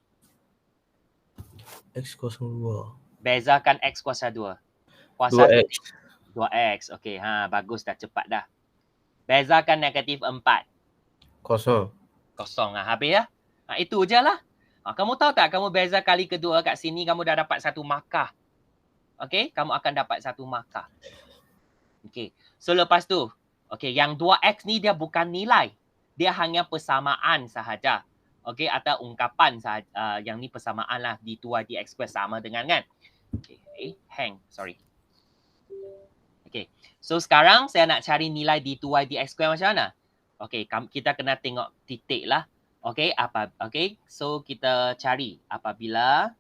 X kuasa 2. Bezakan x kuasa 2. Kuasa 2x. 2x. Okay, bagus dah, cepat dah. Bezakan negatif 4. Kosong. Kosong. Habis ya? Itu je lah. Kamu tahu tak, kamu beza kali kedua kat sini, kamu dah dapat 1 markah. Okay, kamu akan dapat 1 markah. Okay, so lepas tu, okay, yang 2x ni dia bukan nilai. Dia hanya persamaan sahaja. Okay, atau ungkapan sahaja. Yang ni persamaan lah. d2y dx square sama dengan kan? Okay, sorry. Okay, so sekarang saya nak cari nilai d2y dx square macam mana? Okay, kita kena tengok titik lah. Okay, so kita cari apabila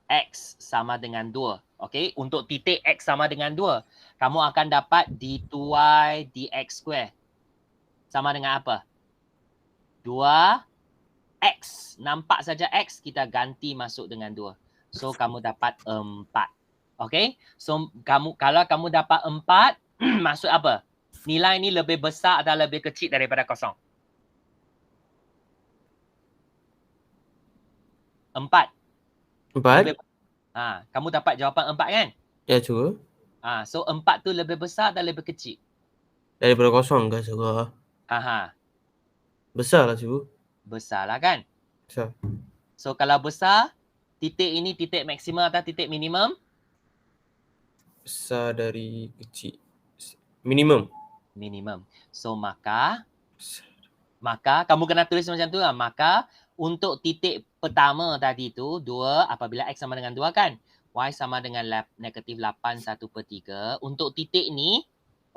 x sama dengan 2. Okay, untuk titik x sama dengan 2, kamu akan dapat d2y dx square. Sama dengan apa? 2x. Nampak saja x, kita ganti masuk dengan 2. So, kamu dapat 4. Okay, so kalau kamu dapat 4, maksud apa? Nilai ni lebih besar atau lebih kecil daripada kosong? 4. 4? Kamu dapat jawapan 4 kan? Ya cikgu. So 4 tu lebih besar atau lebih kecil? Daripada kosong ke cikgu? Besar lah cikgu. Besar lah kan? Besar. So kalau besar, titik ini titik maksimum atau titik minimum? besar dari kecil. Minimum. Minimum. So maka kamu kena tulis macam tu lah. Maka untuk titik pertama tadi tu 2 apabila X sama dengan 2 kan. Y sama dengan negatif 8 1/3. Untuk titik ni,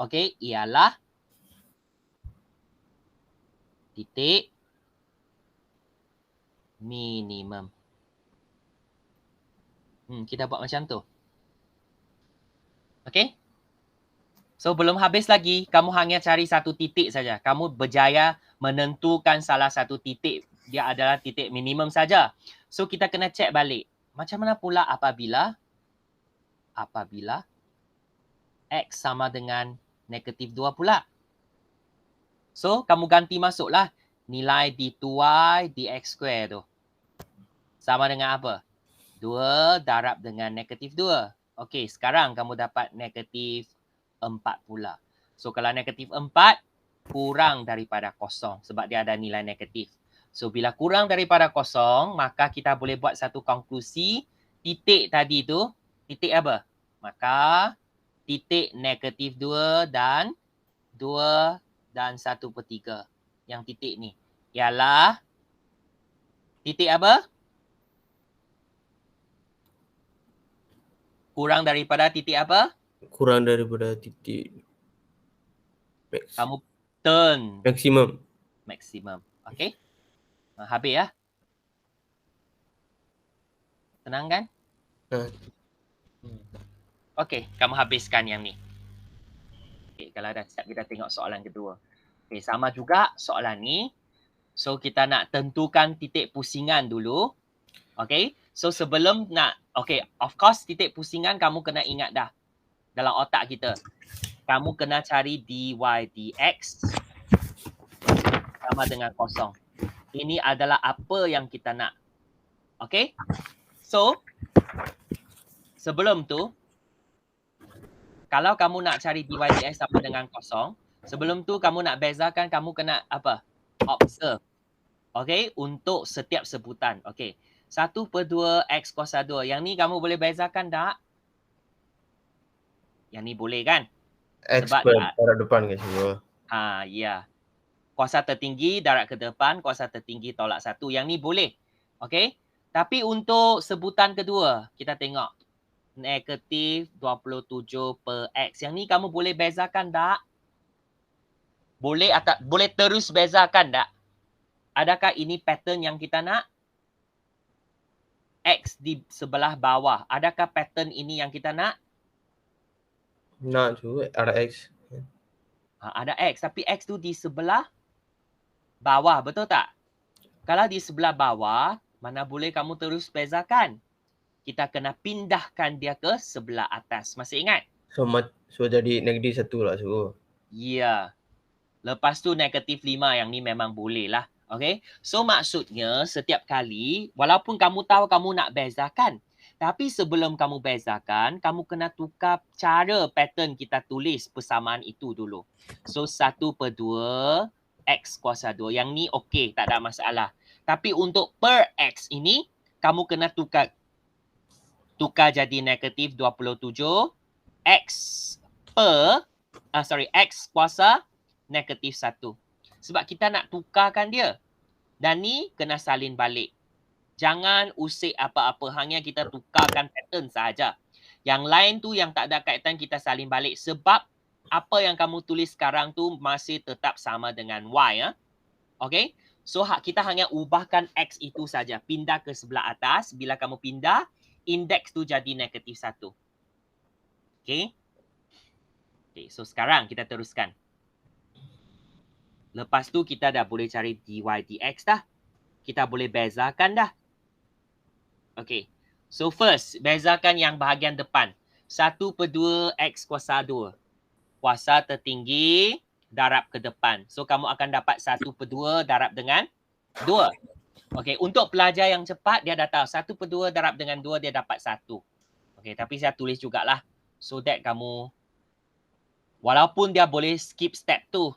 okey, ialah titik minimum. Kita buat macam tu. Okey? So belum habis lagi, kamu hanya cari satu titik saja. Kamu berjaya menentukan salah satu titik. Dia adalah titik minimum saja. So kita kena check balik. Macam mana pula apabila X sama dengan negatif 2 pula? So kamu ganti masuklah nilai d2y dx square tu. Sama dengan apa? 2 darab dengan negatif 2. Okey, sekarang kamu dapat negatif 4 pula. So kalau negatif 4, kurang daripada kosong sebab dia ada nilai negatif. So bila kurang daripada kosong, maka kita boleh buat satu konklusi. Titik tadi tu, titik apa? Maka titik negatif 2 dan 1/3. Yang titik ni ialah titik apa? Kurang daripada titik apa? Kurang daripada titik Kamu turn maksimum. Okey? Habis ya? Tenang kan? Okey, kamu habiskan yang ni. Okey, kalau dah siap kita tengok soalan kedua. Okey, sama juga soalan ni. So kita nak tentukan titik pusingan dulu. Okey? So sebelum nak of course titik pusingan kamu kena ingat dah dalam otak kita. Kamu kena cari dy dx sama dengan kosong. Ini adalah apa yang kita nak. Okey? So sebelum tu, kalau kamu nak cari dy dx sama dengan kosong, sebelum tu kamu nak bezakan, kamu kena apa? Observe. Okey, untuk setiap sebutan. Okey. 1/2 X kuasa 2. Yang ni kamu boleh bezakan tak? Yang ni boleh kan? X Sebab darab depan ke semua. Ya. Kuasa tertinggi darat ke depan, kuasa tertinggi tolak 1. Yang ni boleh. Okey? Tapi untuk sebutan kedua, kita tengok. Negatif 27/X. Yang ni kamu boleh bezakan tak? Boleh atau boleh terus bezakan tak? Adakah ini pattern yang kita nak? X di sebelah bawah. Adakah pattern ini yang kita nak? Nak tu ada X. Ada X. Tapi X tu di sebelah bawah. Betul tak? Kalau di sebelah bawah, mana boleh kamu terus bezakan? Kita kena pindahkan dia ke sebelah atas. Masih ingat? So jadi negatif 1 lah suruh. Ya. Lepas tu negatif 5. Yang ni memang boleh lah. Okay? So maksudnya setiap kali, walaupun kamu tahu kamu nak bezakan, tapi sebelum kamu bezakan, kamu kena tukar cara pattern kita tulis persamaan itu dulu. So 1/2 X kuasa 2. Yang ni okey, tak ada masalah. Tapi untuk per X ini, kamu kena tukar jadi negatif 27 X per, X kuasa negatif 1. Sebab kita nak tukarkan dia. Dan ni kena salin balik. Jangan usik apa-apa. Hanya kita tukarkan pattern sahaja. Yang lain tu yang tak ada kaitan kita salin balik. Sebab apa yang kamu tulis sekarang tu masih tetap sama dengan Y. Okay? So kita hanya ubahkan X itu saja. Pindah ke sebelah atas. Bila kamu pindah, indeks tu jadi negatif 1. Okay? Okay, so sekarang kita teruskan. Lepas tu kita dah boleh cari dy dx dah. Kita boleh bezakan dah. Okay. So first, bezakan yang bahagian depan. 1/2 X kuasa 2. Kuasa tertinggi darab ke depan. So kamu akan dapat 1/2 darab dengan 2. Okay, untuk pelajar yang cepat, dia dah tahu 1/2 darab dengan 2, dia dapat 1. Okay, tapi saya tulis jugalah. So that kamu, walaupun dia boleh skip step tu.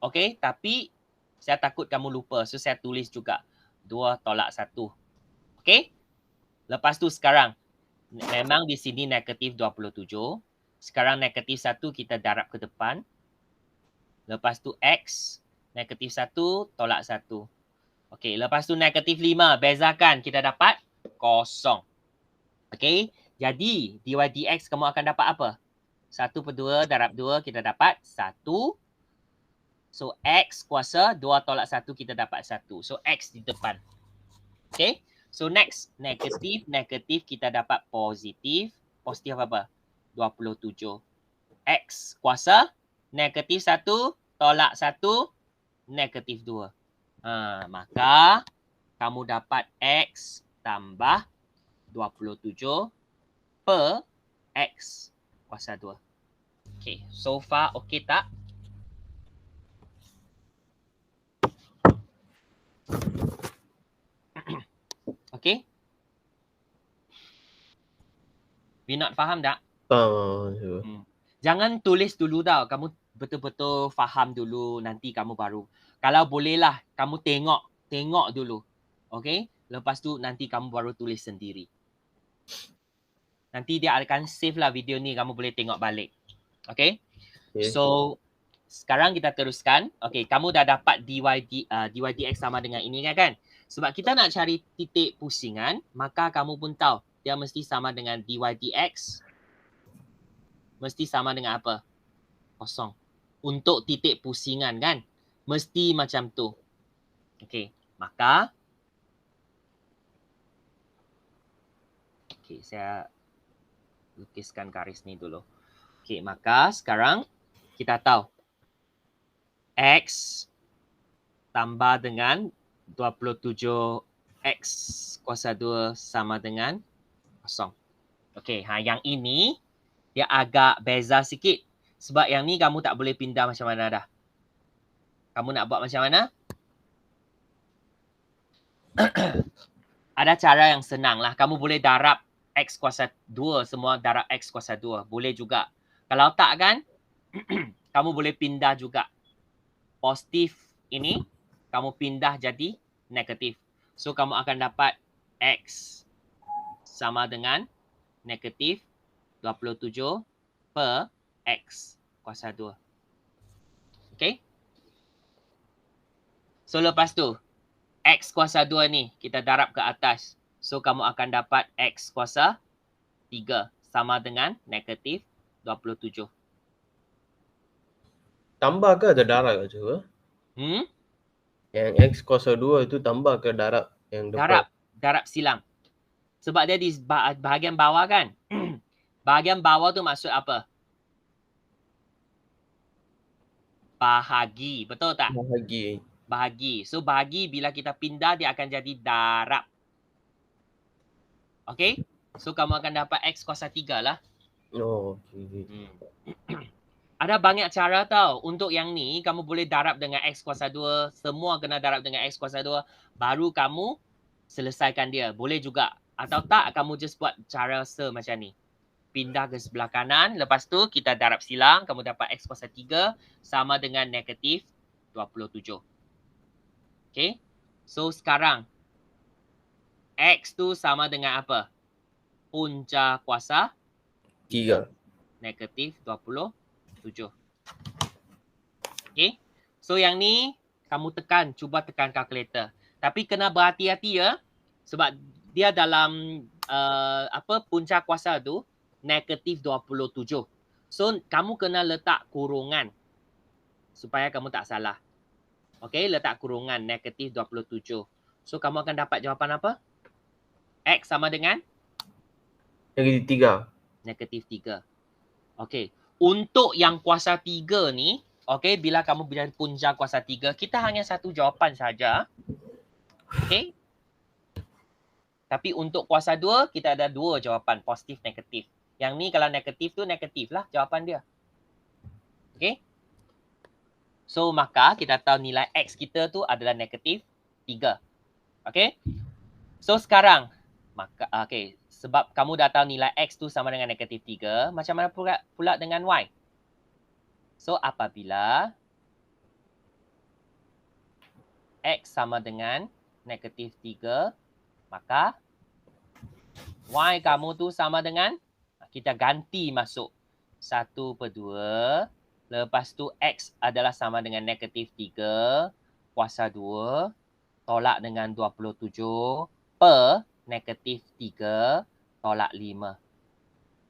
Okay, tapi saya takut kamu lupa. So, saya tulis juga 2 tolak 1. Okay? Lepas tu sekarang, Memang di sini negatif 27. Sekarang negatif 1 kita darab ke depan. Lepas tu X, negatif 1 tolak 1. Okey, lepas tu negatif 5. Bezakan, kita dapat kosong. Okey, jadi dy dx kamu akan dapat apa? 1 per 2 darab 2 kita dapat 1. So, X kuasa 2 tolak 1 kita dapat 1. So, X di depan. Okay. So, next. Negatif, negatif kita dapat positif. Positif apa? 27. X kuasa negatif 1 tolak 1 negatif 2. Maka kamu dapat X tambah 27 per X kuasa 2. Okay. So far, okay tak? Okay? Binat faham tak? Faham. Jangan tulis dulu tau. Kamu betul-betul faham dulu. Nanti kamu baru. Kalau bolehlah, kamu tengok dulu. Okay? Lepas tu nanti kamu baru tulis sendiri. Nanti dia akan save lah video ni. Kamu boleh tengok balik. Okay? Okay. So, sekarang kita teruskan. Okay, kamu dah dapat dy dx sama dengan ini kan? Sebab kita nak cari titik pusingan, maka kamu pun tahu dia mesti sama dengan dy dx. Mesti sama dengan apa? Kosong. Untuk titik pusingan kan? Mesti macam tu. Okey, maka saya lukiskan garis ni dulu. Okey, maka sekarang kita tahu X tambah dengan 27X kuasa 2 sama dengan kosong. Okey, yang ini dia agak beza sikit. Sebab yang ni kamu tak boleh pindah macam mana dah. Kamu nak buat macam mana? Ada cara yang senang lah. Kamu boleh darab X kuasa 2. Semua darab X kuasa 2. Boleh juga. Kalau tak kan, kamu boleh pindah juga. Positif ini, kamu pindah jadi negatif. So, kamu akan dapat X sama dengan negatif 27 per X kuasa 2. Okay? So, lepas tu, X kuasa 2 ni, kita darab ke atas. So, kamu akan dapat X kuasa 3 sama dengan negatif 27. Tambah ke atau darab ke cuba? Yang X kuasa 2 itu tambah ke darab yang depan? Darab silang. Sebab dia di bahagian bawah kan? Bahagian bawah tu maksud apa? Bahagi. Betul tak? Bahagi. So, bahagi bila kita pindah, dia akan jadi darab. Okay? So, kamu akan dapat X kuasa 3 lah. Oh, okay. Ada banyak cara tau. Untuk yang ni, kamu boleh darab dengan X kuasa 2. Semua kena darab dengan X kuasa 2. Baru kamu selesaikan dia. Boleh juga. Atau tak, kamu just buat cara macam ni. Pindah ke sebelah kanan. Lepas tu, kita darab silang. Kamu dapat X kuasa 3 sama dengan negatif 27. Okay? So, sekarang, X tu sama dengan apa? Punca kuasa 3. Negatif 27. Okay? So, yang ni, kamu cuba tekan kalkulator. Tapi kena berhati-hati ya. Sebab dia dalam punca kuasa tu, negatif 27. So, kamu kena letak kurungan. Supaya kamu tak salah. Okay, letak kurungan negatif 27. So, kamu akan dapat jawapan apa? X sama dengan? Negatif 3. Negatif 3. Okay. Untuk yang kuasa 3 ni, okay, bila kamu bilang punca kuasa 3, kita hanya satu jawapan saja. Okay. Tapi untuk kuasa 2, kita ada 2 jawapan, positif, negatif. Yang ni kalau negatif tu negatif lah jawapan dia. Okay. So, maka kita tahu nilai X kita tu adalah negatif 3. Okay. So, sekarang, okay, sebab kamu dah tahu nilai X tu sama dengan negatif 3, macam mana pula dengan Y? So, apabila X sama dengan negatif 3, maka Y kamu tu sama dengan, kita ganti masuk 1/2. Lepas tu X adalah sama dengan negatif 3 kuasa 2 tolak dengan 27 per negatif 3 tolak 5.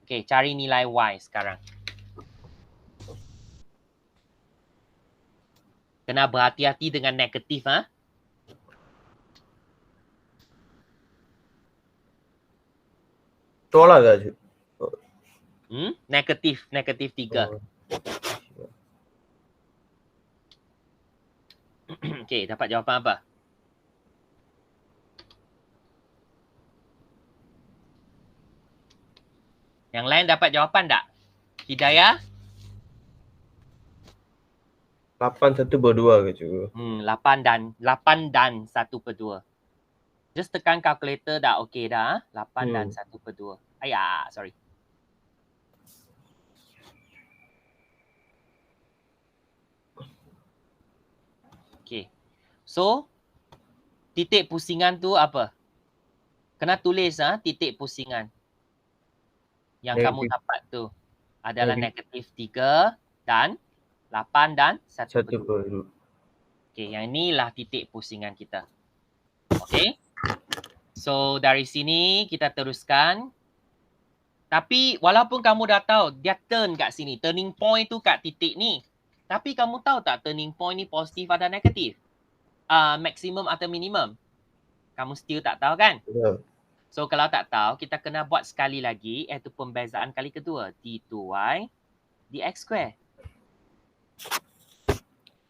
Okey, cari nilai Y sekarang. Kena berhati-hati dengan negatif, ha? Tolak aja. Negatif 3. Oh. Okey, dapat jawapan apa? Yang lain dapat jawapan tak? Hidayah? 8/1/2 ke cikgu? 8 dan 1/2. Just tekan kalkulator dah okey dah. 8 dan 1/2. Ayah, sorry. Okey. So, titik pusingan tu apa? Kena tulis titik pusingan. Yang kamu dapat tu adalah negatif 3 dan 8 dan 1/2. Okey, yang inilah titik pusingan kita. Okey. So, dari sini kita teruskan. Tapi walaupun kamu dah tahu dia turn kat sini, turning point tu kat titik ni. Tapi kamu tahu tak turning point ni positif atau negatif? Maksimum atau minimum? Kamu still tak tahu kan? Ya. So kalau tak tahu, kita kena buat sekali lagi, iaitu pembezaan kali kedua. D2y dx square.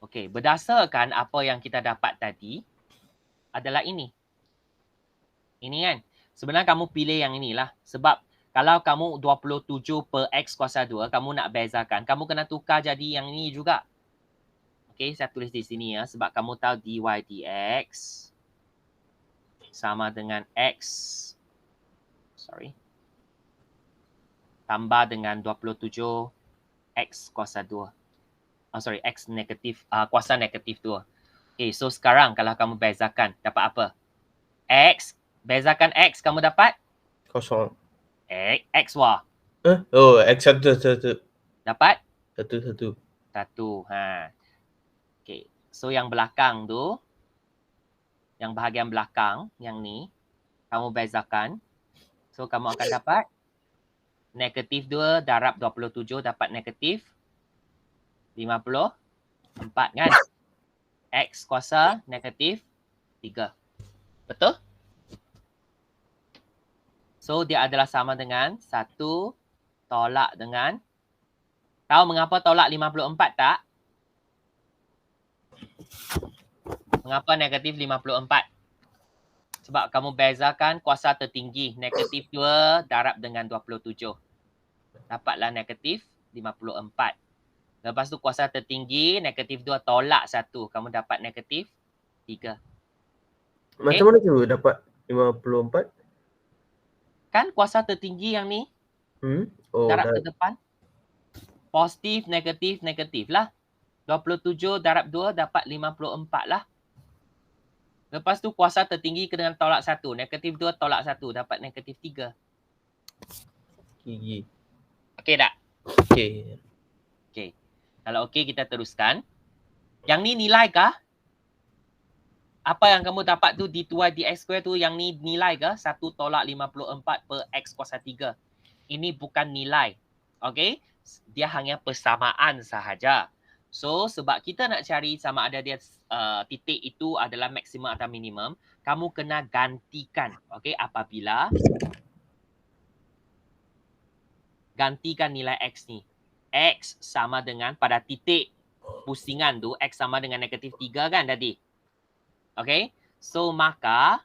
Okey, berdasarkan apa yang kita dapat tadi adalah ini. Ini kan? Sebenarnya kamu pilih yang inilah. Sebab kalau kamu 27 per X kuasa 2, kamu nak bezakan, kamu kena tukar jadi yang ini juga. Okey, saya tulis di sini ya. Sebab kamu tahu dy dx sama dengan X. Tambah dengan 27 X kuasa 2. X negatif, kuasa negatif 2. Okay, so sekarang kalau kamu bezakan, dapat apa? X, bezakan X, kamu dapat? Kosong. X wah. Oh, X 1. Dapat? 1. 1. Okay, so yang belakang tu, yang bahagian belakang, yang ni, kamu bezakan. So, kamu akan dapat negatif 2 darab 27 dapat negatif 54 kan? X kuasa negatif 3. Betul? So, dia adalah sama dengan 1 tolak dengan, tahu mengapa tolak 54 tak? Mengapa negatif 54? Sebab kamu bezakan kuasa tertinggi. Negatif 2 darab dengan 27. Dapatlah negatif 54. Lepas tu kuasa tertinggi, negatif 2 tolak 1. Kamu dapat negatif 3. Macam mana cikgu dapat 54? Kan kuasa tertinggi yang ni. Oh, darab ke depan. Positif, negatif lah. 27 darab 2 dapat 54 lah. Lepas tu kuasa tertinggi kena tolak 1. Negatif 2 tolak 1. Dapat negatif 3. Gigi. Okey tak? Okey. Okey. Kalau okey kita teruskan. Yang ni nilai kah? Apa yang kamu dapat tu d2y dx square tu yang ni nilai kah? 1 tolak 54 per x kuasa 3. Ini bukan nilai. Okey? Dia hanya persamaan sahaja. So, sebab kita nak cari sama ada dia titik itu adalah maksimum atau minimum, kamu kena gantikan. Okey? Apabila gantikan nilai x ni. X sama dengan pada titik pusingan tu, X sama dengan negatif 3 kan tadi? Okay? So, maka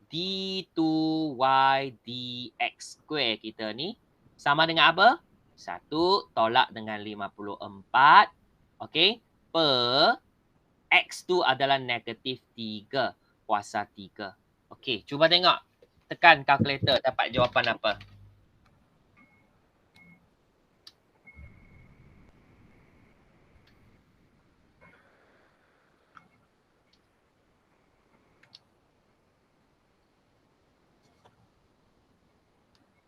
d2y dx square kita ni sama dengan apa? 1 tolak dengan 54. Okay? Per X tu adalah negatif 3 kuasa 3. Okay, cuba tengok. Tekan kalkulator dapat jawapan apa?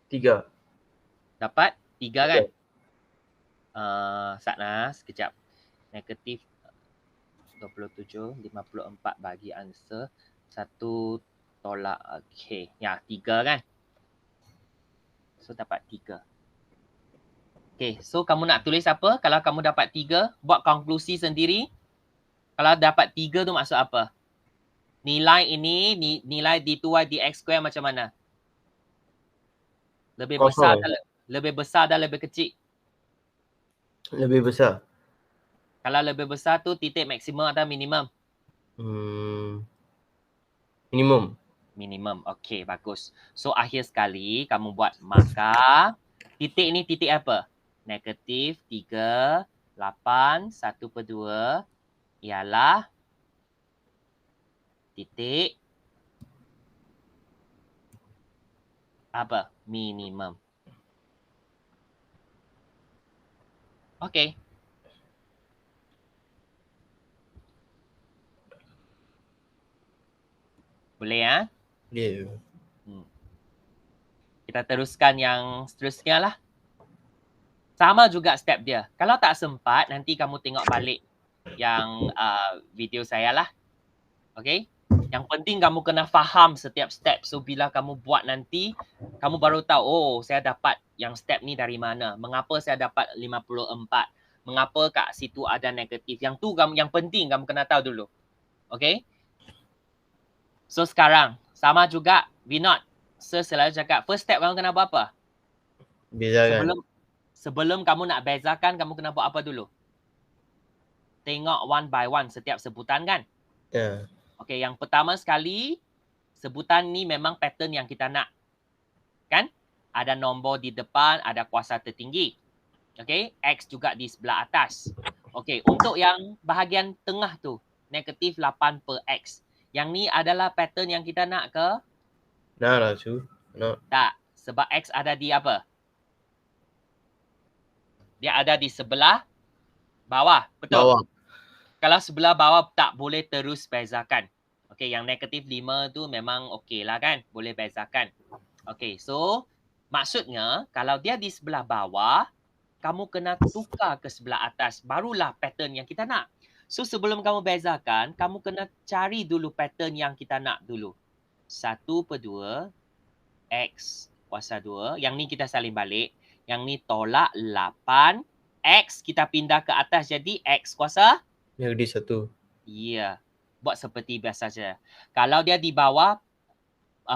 3. Dapat 3 kan? Sakna, sekejap. Negatif 27, 54 bagi answer. 1 tolak. Okey. Ya, 3 kan? So, dapat 3. Okey, so kamu nak tulis apa? Kalau kamu dapat 3, buat konklusi sendiri. Kalau dapat 3 tu maksud apa? Nilai ini, nilai D2Y dx square macam mana? Lebih besar dan lebih kecil? Lebih besar. Kalau lebih besar tu titik maksimum atau minimum? Minimum. Minimum. Okey, bagus. So, akhir sekali kamu buat markah. Titik ni titik apa? Negatif 3, 8, 1/2 ialah titik apa? Minimum. Okey. Boleh ya? Dia. Kita teruskan yang seterusnya lah. Sama juga step dia. Kalau tak sempat, nanti kamu tengok balik yang video saya lah. Okay? Yang penting kamu kena faham setiap step. So, bila kamu buat nanti, kamu baru tahu, oh, saya dapat yang step ni dari mana. Mengapa saya dapat 54. Mengapa kat situ ada negatif. Yang tu yang penting kamu kena tahu dulu. Okay? So, sekarang, sama juga, Vinod. Sir selalu cakap, first step kamu kena buat apa? Bezakan. Sebelum kamu nak bezakan, kamu kena buat apa dulu? Tengok one by one setiap sebutan kan? Ya. Okey, yang pertama sekali, sebutan ni memang pattern yang kita nak. Kan? Ada nombor di depan, ada kuasa tertinggi. Okey, X juga di sebelah atas. Okey, untuk yang bahagian tengah tu, negatif 8 per X. Yang ni adalah pattern yang kita nak ke? Nak lah tu. Nak. Tak, sebab X ada di apa? Dia ada di sebelah bawah, betul? Bawah. Kalau sebelah bawah tak boleh terus bezakan. Okey, yang negatif 5 tu memang okey lah kan? Boleh bezakan. Okey, so maksudnya kalau dia di sebelah bawah, kamu kena tukar ke sebelah atas. Barulah pattern yang kita nak. So sebelum kamu bezakan, kamu kena cari dulu pattern yang kita nak dulu. 1/2 X kuasa 2. Yang ni kita salin balik. Yang ni tolak 8. X kita pindah ke atas jadi X kuasa? Negatif 1. Ya. Buat seperti biasa saja. Kalau dia di bawah,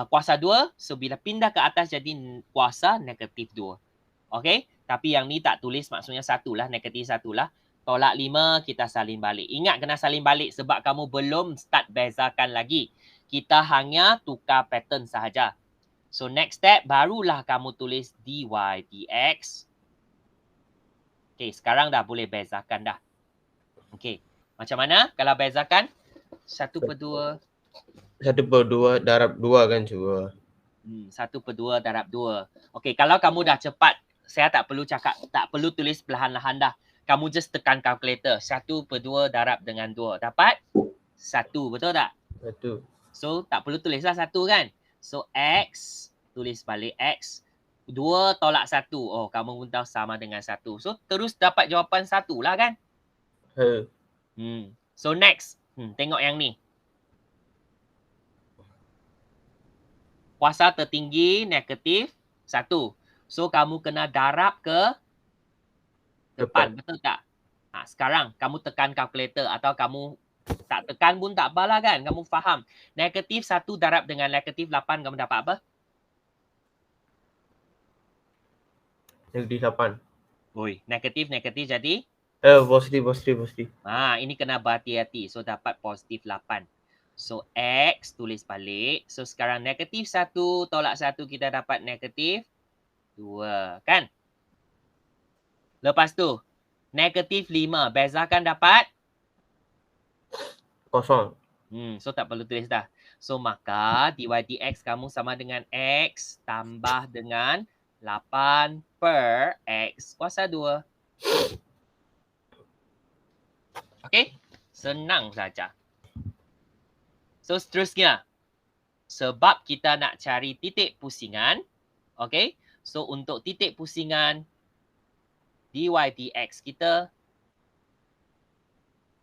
kuasa 2. So, bila pindah ke atas jadi kuasa negatif 2. Okey? Tapi yang ni tak tulis maksudnya 1 lah. Negatif 1 lah. Tolak 5, kita salin balik. Ingat kena salin balik sebab kamu belum start bezakan lagi. Kita hanya tukar pattern sahaja. So, next step, barulah kamu tulis dy dx. Okey, sekarang dah boleh bezakan dah. Okey, macam mana kalau bezakan? 1/2. 1/2 darab 2 kan juga. 1/2 darab 2. Okey, kalau kamu dah cepat, saya tak perlu cakap, tak perlu tulis perlahan-lahan dah. Kamu just tekan kalkulator. 1/2 darab dengan 2. Dapat? 1, betul tak? 1. So, tak perlu tulislah 1 kan? So, X, tulis balik X. 2 tolak 1. Oh, kamu pun tahu sama dengan 1. So, terus dapat jawapan 1 lah kan? So, next. Tengok yang ni. Kuasa tertinggi negatif 1. So, kamu kena darab ke depan. Betul tak? Sekarang, kamu tekan kalkulator atau kamu tak tekan pun tak apalah kan? Kamu faham. Negatif 1 darab dengan negatif 8, kamu dapat apa? Negatif 8. Oi, negatif jadi? Positif. Ini kena berhati-hati. So, dapat positif 8. So, X tulis balik. So, sekarang negatif 1 tolak 1 kita dapat negatif 2. Kan? Lepas tu, negatif 5. Bezakan dapat? Kosong. So, tak perlu tulis dah. So, maka dy dx kamu sama dengan X tambah dengan 8 per X kuasa 2. Okey? Senang saja. So, seterusnya. Sebab kita nak cari titik pusingan. Okey? So untuk titik pusingan dy dx kita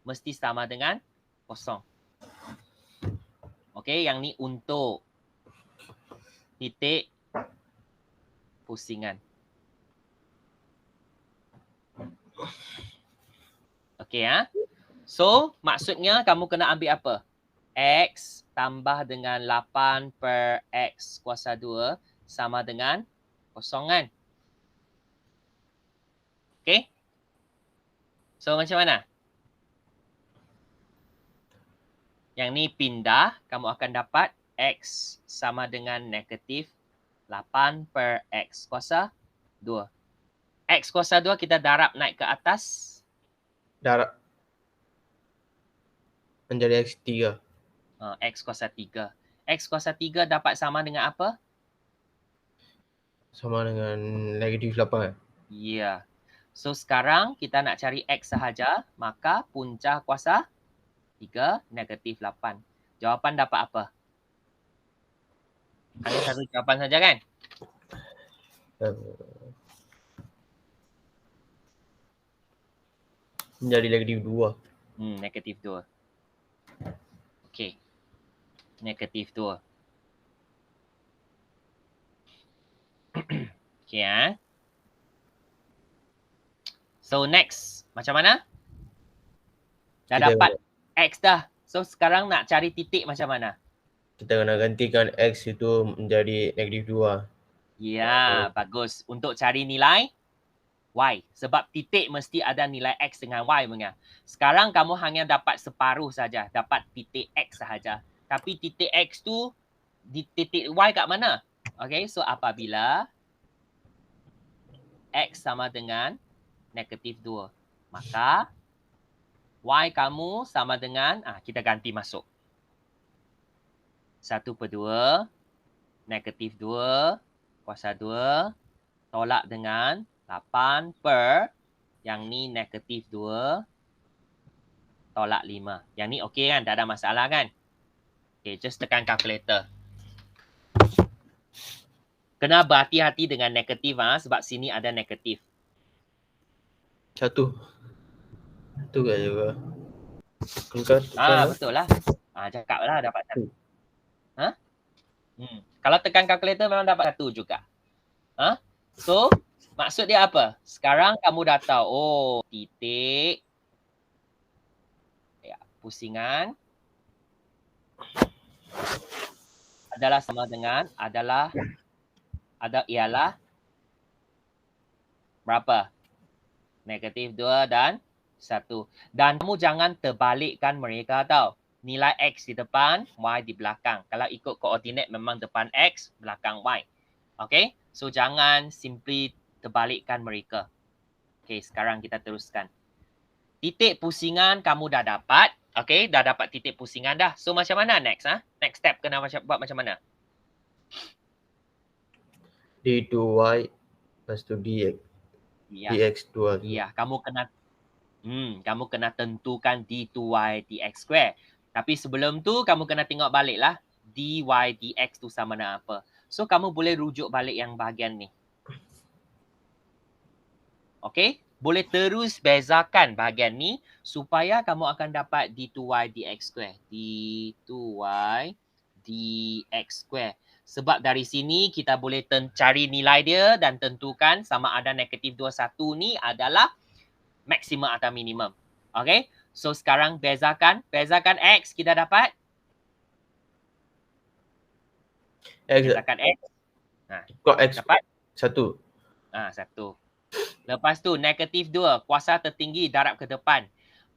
mesti sama dengan kosong. Okey, yang ni untuk titik pusingan. Okey ya. So, maksudnya kamu kena ambil apa? X tambah dengan 8 per X kuasa 2 sama dengan kosong kan? Okey? So, macam mana? Yang ni pindah, kamu akan dapat X sama dengan negatif 8 per X kuasa 2. X kuasa 2 kita darab naik ke atas. Darab menjadi X3. X kuasa 3. X kuasa 3 dapat sama dengan apa? Sama dengan negatif 8. Ya. So sekarang kita nak cari X sahaja, maka punca kuasa 3 negatif 8. Jawapan dapat apa? Hanya satu jawapan saja kan? Menjadi negatif 2. Negatif 2. Okey. Negatif 2. Okey ya. So next, macam mana? Dah Kita dapat X dah. So sekarang nak cari titik macam mana? Kita kena gantikan X itu menjadi negatif 2. Ya, bagus. Untuk cari nilai Y. Sebab titik mesti ada nilai X dengan Y punya. Sekarang kamu hanya dapat separuh saja. Dapat titik X sahaja. Tapi titik X tu, di titik Y kat mana? Okay, so apabila X sama dengan negatif 2. Maka Y kamu sama dengan, kita ganti masuk. 1 per 2, negatif 2, kuasa 2, tolak dengan 8 per, yang ni negatif 2, tolak 5. Yang ni okey kan? Tak ada masalah kan? Okay, just tekan kalkulator. Kena berhati-hati dengan negatif sebab sini ada negatif. 1. Itu kan juga. Betul lah. Cakap lah dapat 1. Kalau tekan kalkulator memang dapat 1 juga. So, maksud dia apa? Sekarang kamu dah tahu, titik pusingan adalah sama dengan ialah berapa? Negatif 2 dan 1. Dan kamu jangan terbalikkan mereka tau. Nilai X di depan, Y di belakang. Kalau ikut koordinat memang depan X, belakang Y. Okay? So, jangan simply terbalikkan mereka. Okay, sekarang kita teruskan. Titik pusingan kamu dah dapat. Okay, dah dapat titik pusingan dah. So, macam mana next? Next step kena buat macam mana? D2Y lepas tu DX. Ya. DX2. Ya, kamu kena tentukan D2Y dx square. Tapi sebelum tu, kamu kena tengok balik lah. dy dx tu sama dengan apa. So, kamu boleh rujuk balik yang bahagian ni. Okay? Boleh terus bezakan bahagian ni supaya kamu akan dapat D2Y dx square. D2Y dx square. Sebab dari sini kita boleh cari nilai dia dan tentukan sama ada negatif 21 ni adalah maksimum atau minimum. Okay? So sekarang bezakan X kita dapat. Bezakan X. Kok X dapat 1. 1. Lepas tu negatif 2. Kuasa tertinggi darab ke depan.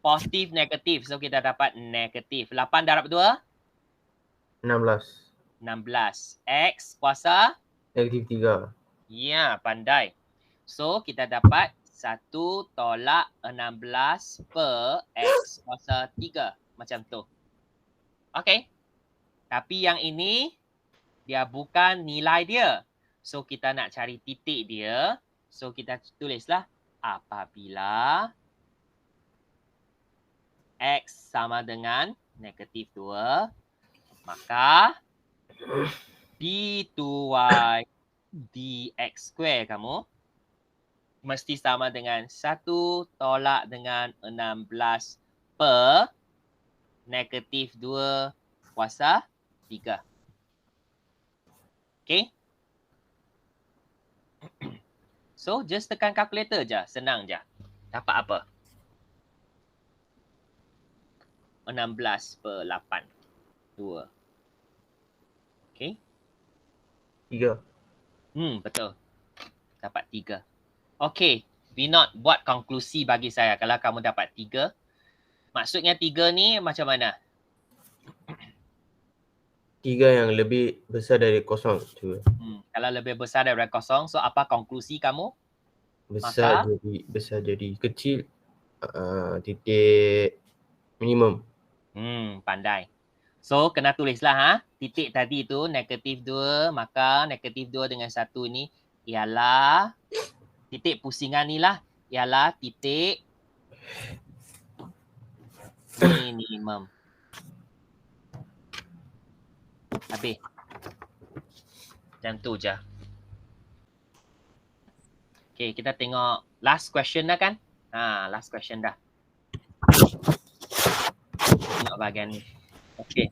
Positif, negatif. So kita dapat negatif. 8 darab 2? 16. 16. X kuasa? Negatif 3. Ya, pandai. So kita dapat 1 tolak 16 per X kuasa 3. Macam tu. Okay. Tapi yang ini, dia bukan nilai dia. So kita nak cari titik dia. So kita tulislah apabila X sama dengan negatif 2, maka D2Y dx square kamu mesti sama dengan 1 tolak dengan 16 per negatif 2 kuasa 3. Okay? So, just tekan kalkulator je. Senang je. Dapat apa? 16 per 8. 2. Okay? 3. Betul. Dapat 3. Okay. Vinod, buat konklusi bagi saya. Kalau kamu dapat 3. Maksudnya 3 ni macam mana? 3 yang lebih besar dari kosong. Cuba. Kalau lebih besar daripada kosong, so apa konklusi kamu? Besar jadi kecil. Titik minimum. Pandai. So, kena tulislah ha. Titik tadi tu negatif 2, maka negatif 2 dengan 1 ni ialah titik pusingan ni lah. Ialah titik minimum. Habis. Macam tu je. Okay, kita tengok last question dah kan? Last question dah. Tengok bahagian ni. Okay.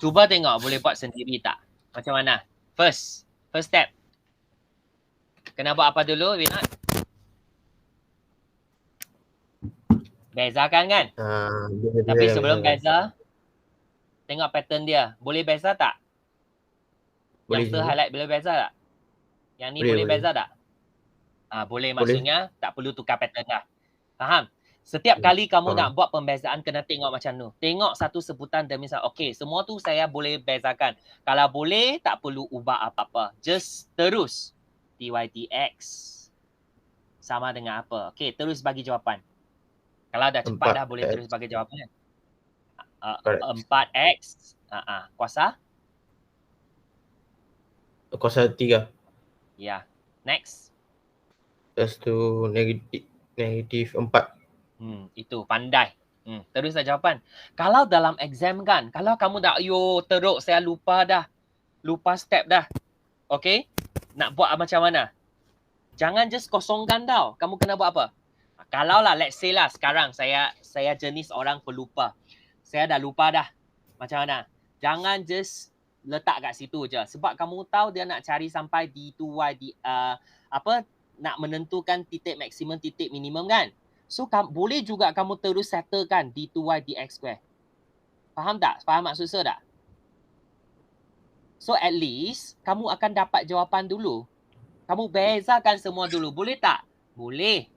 Cuba tengok boleh buat sendiri tak? Macam mana? First step. Kena buat apa dulu, Vinod? Bezakan kan? Tapi sebelum beza, tengok pattern dia. Boleh beza tak? Boleh Yang highlight boleh beza tak? Yang ni boleh beza tak? Boleh, maksudnya tak perlu tukar pattern dah. Faham? Setiap kali kamu nak buat pembezaan, kena tengok macam tu. Tengok satu sebutan dan misal, okay, semua tu saya boleh bezakan. Kalau boleh, tak perlu ubah apa-apa. Just terus. dy dx sama dengan apa? Okay, terus bagi jawapan. Kalau dah cepat dah boleh terus bagi jawapan. 4x kuasa? Kuasa 3. Ya. Next. Lepas tu negatif 4. Itu pandai. Teruslah jawapan. Kalau dalam exam kan, kalau kamu dah, teruk saya lupa dah. Lupa step dah. Okay? Nak buat macam mana? Jangan just kosongkan tau. Kamu kena buat apa? Kalau lah, let's say lah sekarang saya jenis orang pelupa. Saya dah lupa dah. Macam mana? Jangan just letak kat situ je. Sebab kamu tahu dia nak cari sampai d2y, nak menentukan titik maksimum, titik minimum kan? So, boleh juga kamu terus settlekan d2y dx square. Faham tak? Faham maksud saya tak? So, at least kamu akan dapat jawapan dulu. Kamu bezakan semua dulu. Boleh tak? Boleh.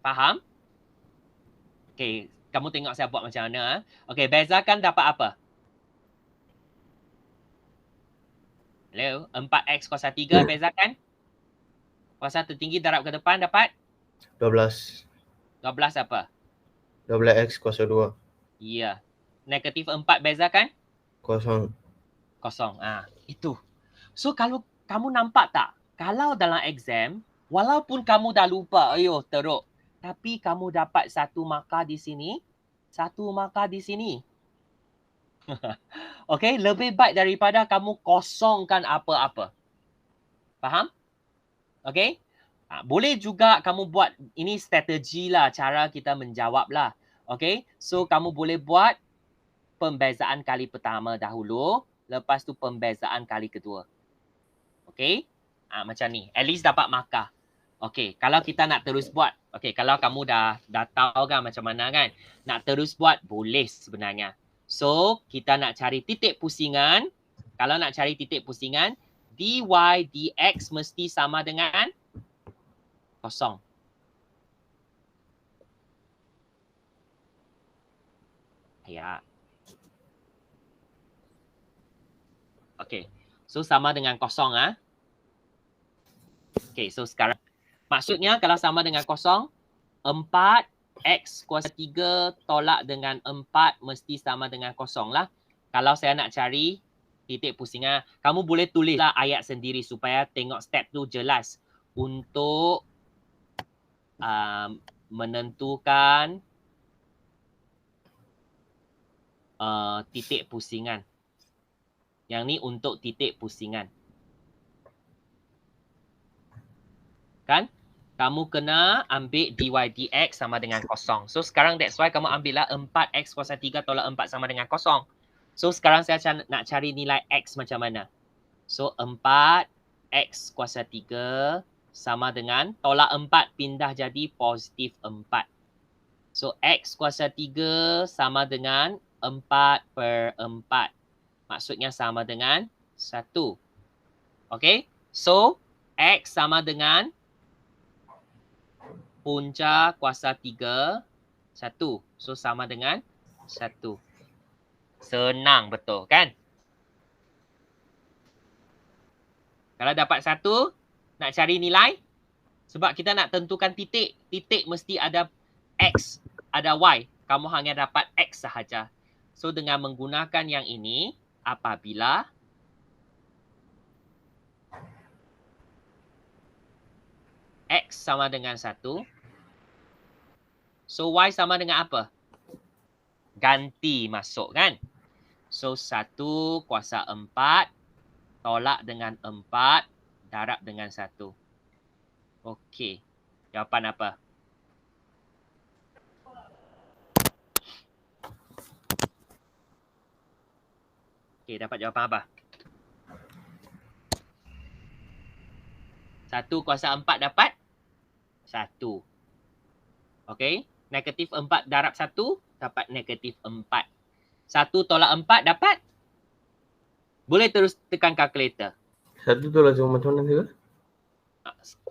Faham? Okay, kamu tengok saya buat macam mana. Okay, bezakan dapat apa? Hello? 4x kuasa 3 bezakan? Kuasa tertinggi darab ke depan dapat? 12. 12 apa? 12x kuasa 2. Ya. Negatif 4 bezakan? Kosong. Itu. So, kalau kamu nampak tak? Kalau dalam exam, walaupun kamu dah lupa, teruk. Tapi kamu dapat 1 markah di sini. 1 markah di sini. Okay, lebih baik daripada kamu kosongkan apa-apa. Faham? Okay? Boleh juga kamu buat, ini strategi lah, cara kita menjawab lah. Okay? So, kamu boleh buat pembezaan kali pertama dahulu, lepas tu pembezaan kali kedua. Okay? Macam ni. At least dapat markah. Okay, kalau kita nak terus buat, okay, kalau kamu dah tahu kan macam mana kan, nak terus buat, boleh sebenarnya. So, kita nak cari titik pusingan. Kalau nak cari titik pusingan, dy dx mesti sama dengan kosong. Ya. Okay, so sama dengan kosong. Okay, so sekarang, maksudnya kalau sama dengan kosong, 4x kuasa 3 tolak dengan 4 mesti sama dengan kosong lah. Kalau saya nak cari titik pusingan, kamu boleh tulislah ayat sendiri supaya tengok step tu jelas untuk menentukan titik pusingan. Yang ni untuk titik pusingan. Kan? Kamu kena ambil dy dx sama dengan kosong. So sekarang that's why kamu ambillah 4x kuasa 3 tolak 4 sama dengan kosong. So sekarang saya nak cari nilai x macam mana. So 4x kuasa 3 sama dengan tolak 4 pindah jadi positif 4. So x kuasa 3 sama dengan 4/4. Maksudnya sama dengan 1. Okay? So x sama dengan punca kuasa 3, 1. So, sama dengan 1. Senang betul kan? Kalau dapat 1, nak cari nilai. Sebab kita nak tentukan titik. Titik mesti ada X, ada Y. Kamu hanya dapat X sahaja. So, dengan menggunakan yang ini, apabila X sama dengan 1. So, Y sama dengan apa? Ganti masuk kan? So, 1 kuasa 4 tolak dengan 4 darab dengan 1. Okey. Jawapan apa? Okey, dapat jawapan apa? 1 kuasa 4 dapat 1. Okey. Negatif 4 darab 1 dapat negatif 4. 1 tolak 4 dapat? Boleh terus tekan kalkulator. 1 tolak 1 macam mana juga?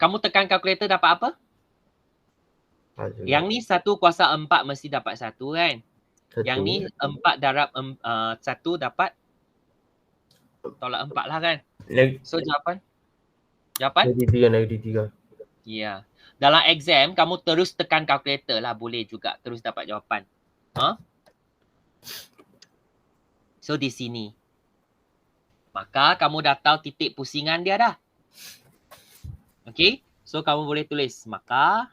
Kamu tekan kalkulator dapat apa? Yang ni 1 kuasa 4 mesti dapat 1 kan? 1. Yang ni 4 darab 1 dapat tolak 4 lah kan? So jawapan? Jawapan? Negatif 3. Ya. Dalam exam, kamu terus tekan kalkulator lah. Boleh juga terus dapat jawapan. So, di sini. Maka, kamu dah tahu titik pusingan dia dah. Okay? So, kamu boleh tulis. Maka,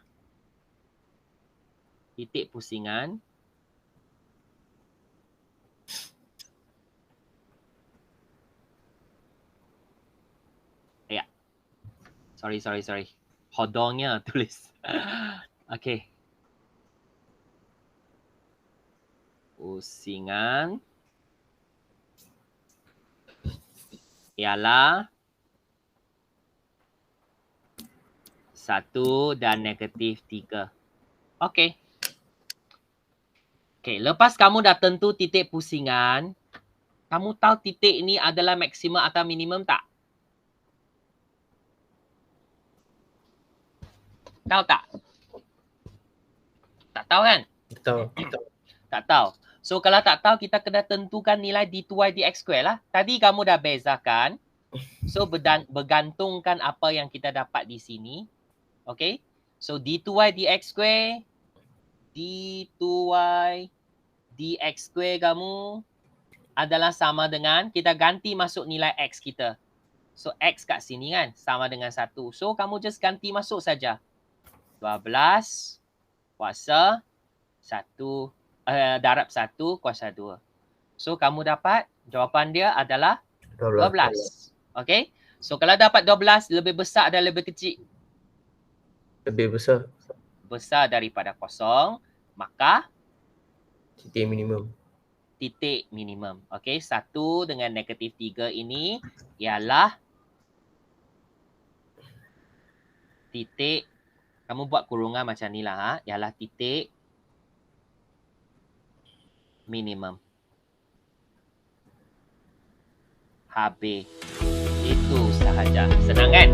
titik pusingan ya. Sorry. Hodongnya tulis. Okay. Pusingan ialah 1 dan negatif 3. Okay. Okay, lepas kamu dah tentu titik pusingan, kamu tahu titik ini adalah maksimum atau minimum tak? Tahu tak? Tak tahu kan? Tak tahu. So, kalau tak tahu, kita kena tentukan nilai d2y dx square lah. Tadi kamu dah bezakan. So, bergantungkan apa yang kita dapat di sini. Okay? So, d2y dx square, d2y dx square kamu adalah sama dengan, kita ganti masuk nilai x kita. So, x kat sini kan, sama dengan 1. So, kamu just ganti masuk saja. 12 kuasa 1 darab 1 kuasa 2. So, kamu dapat jawapan dia adalah 12. Okay? So, kalau dapat 12, lebih besar dan lebih kecil? Lebih besar. Besar daripada kosong, maka titik minimum. Titik minimum. Okay? 1 dengan negatif 3 ini ialah titik, kamu buat kurungan macam ni lah. Ialah titik minimum. Habis. Itu sahaja. Senang kan?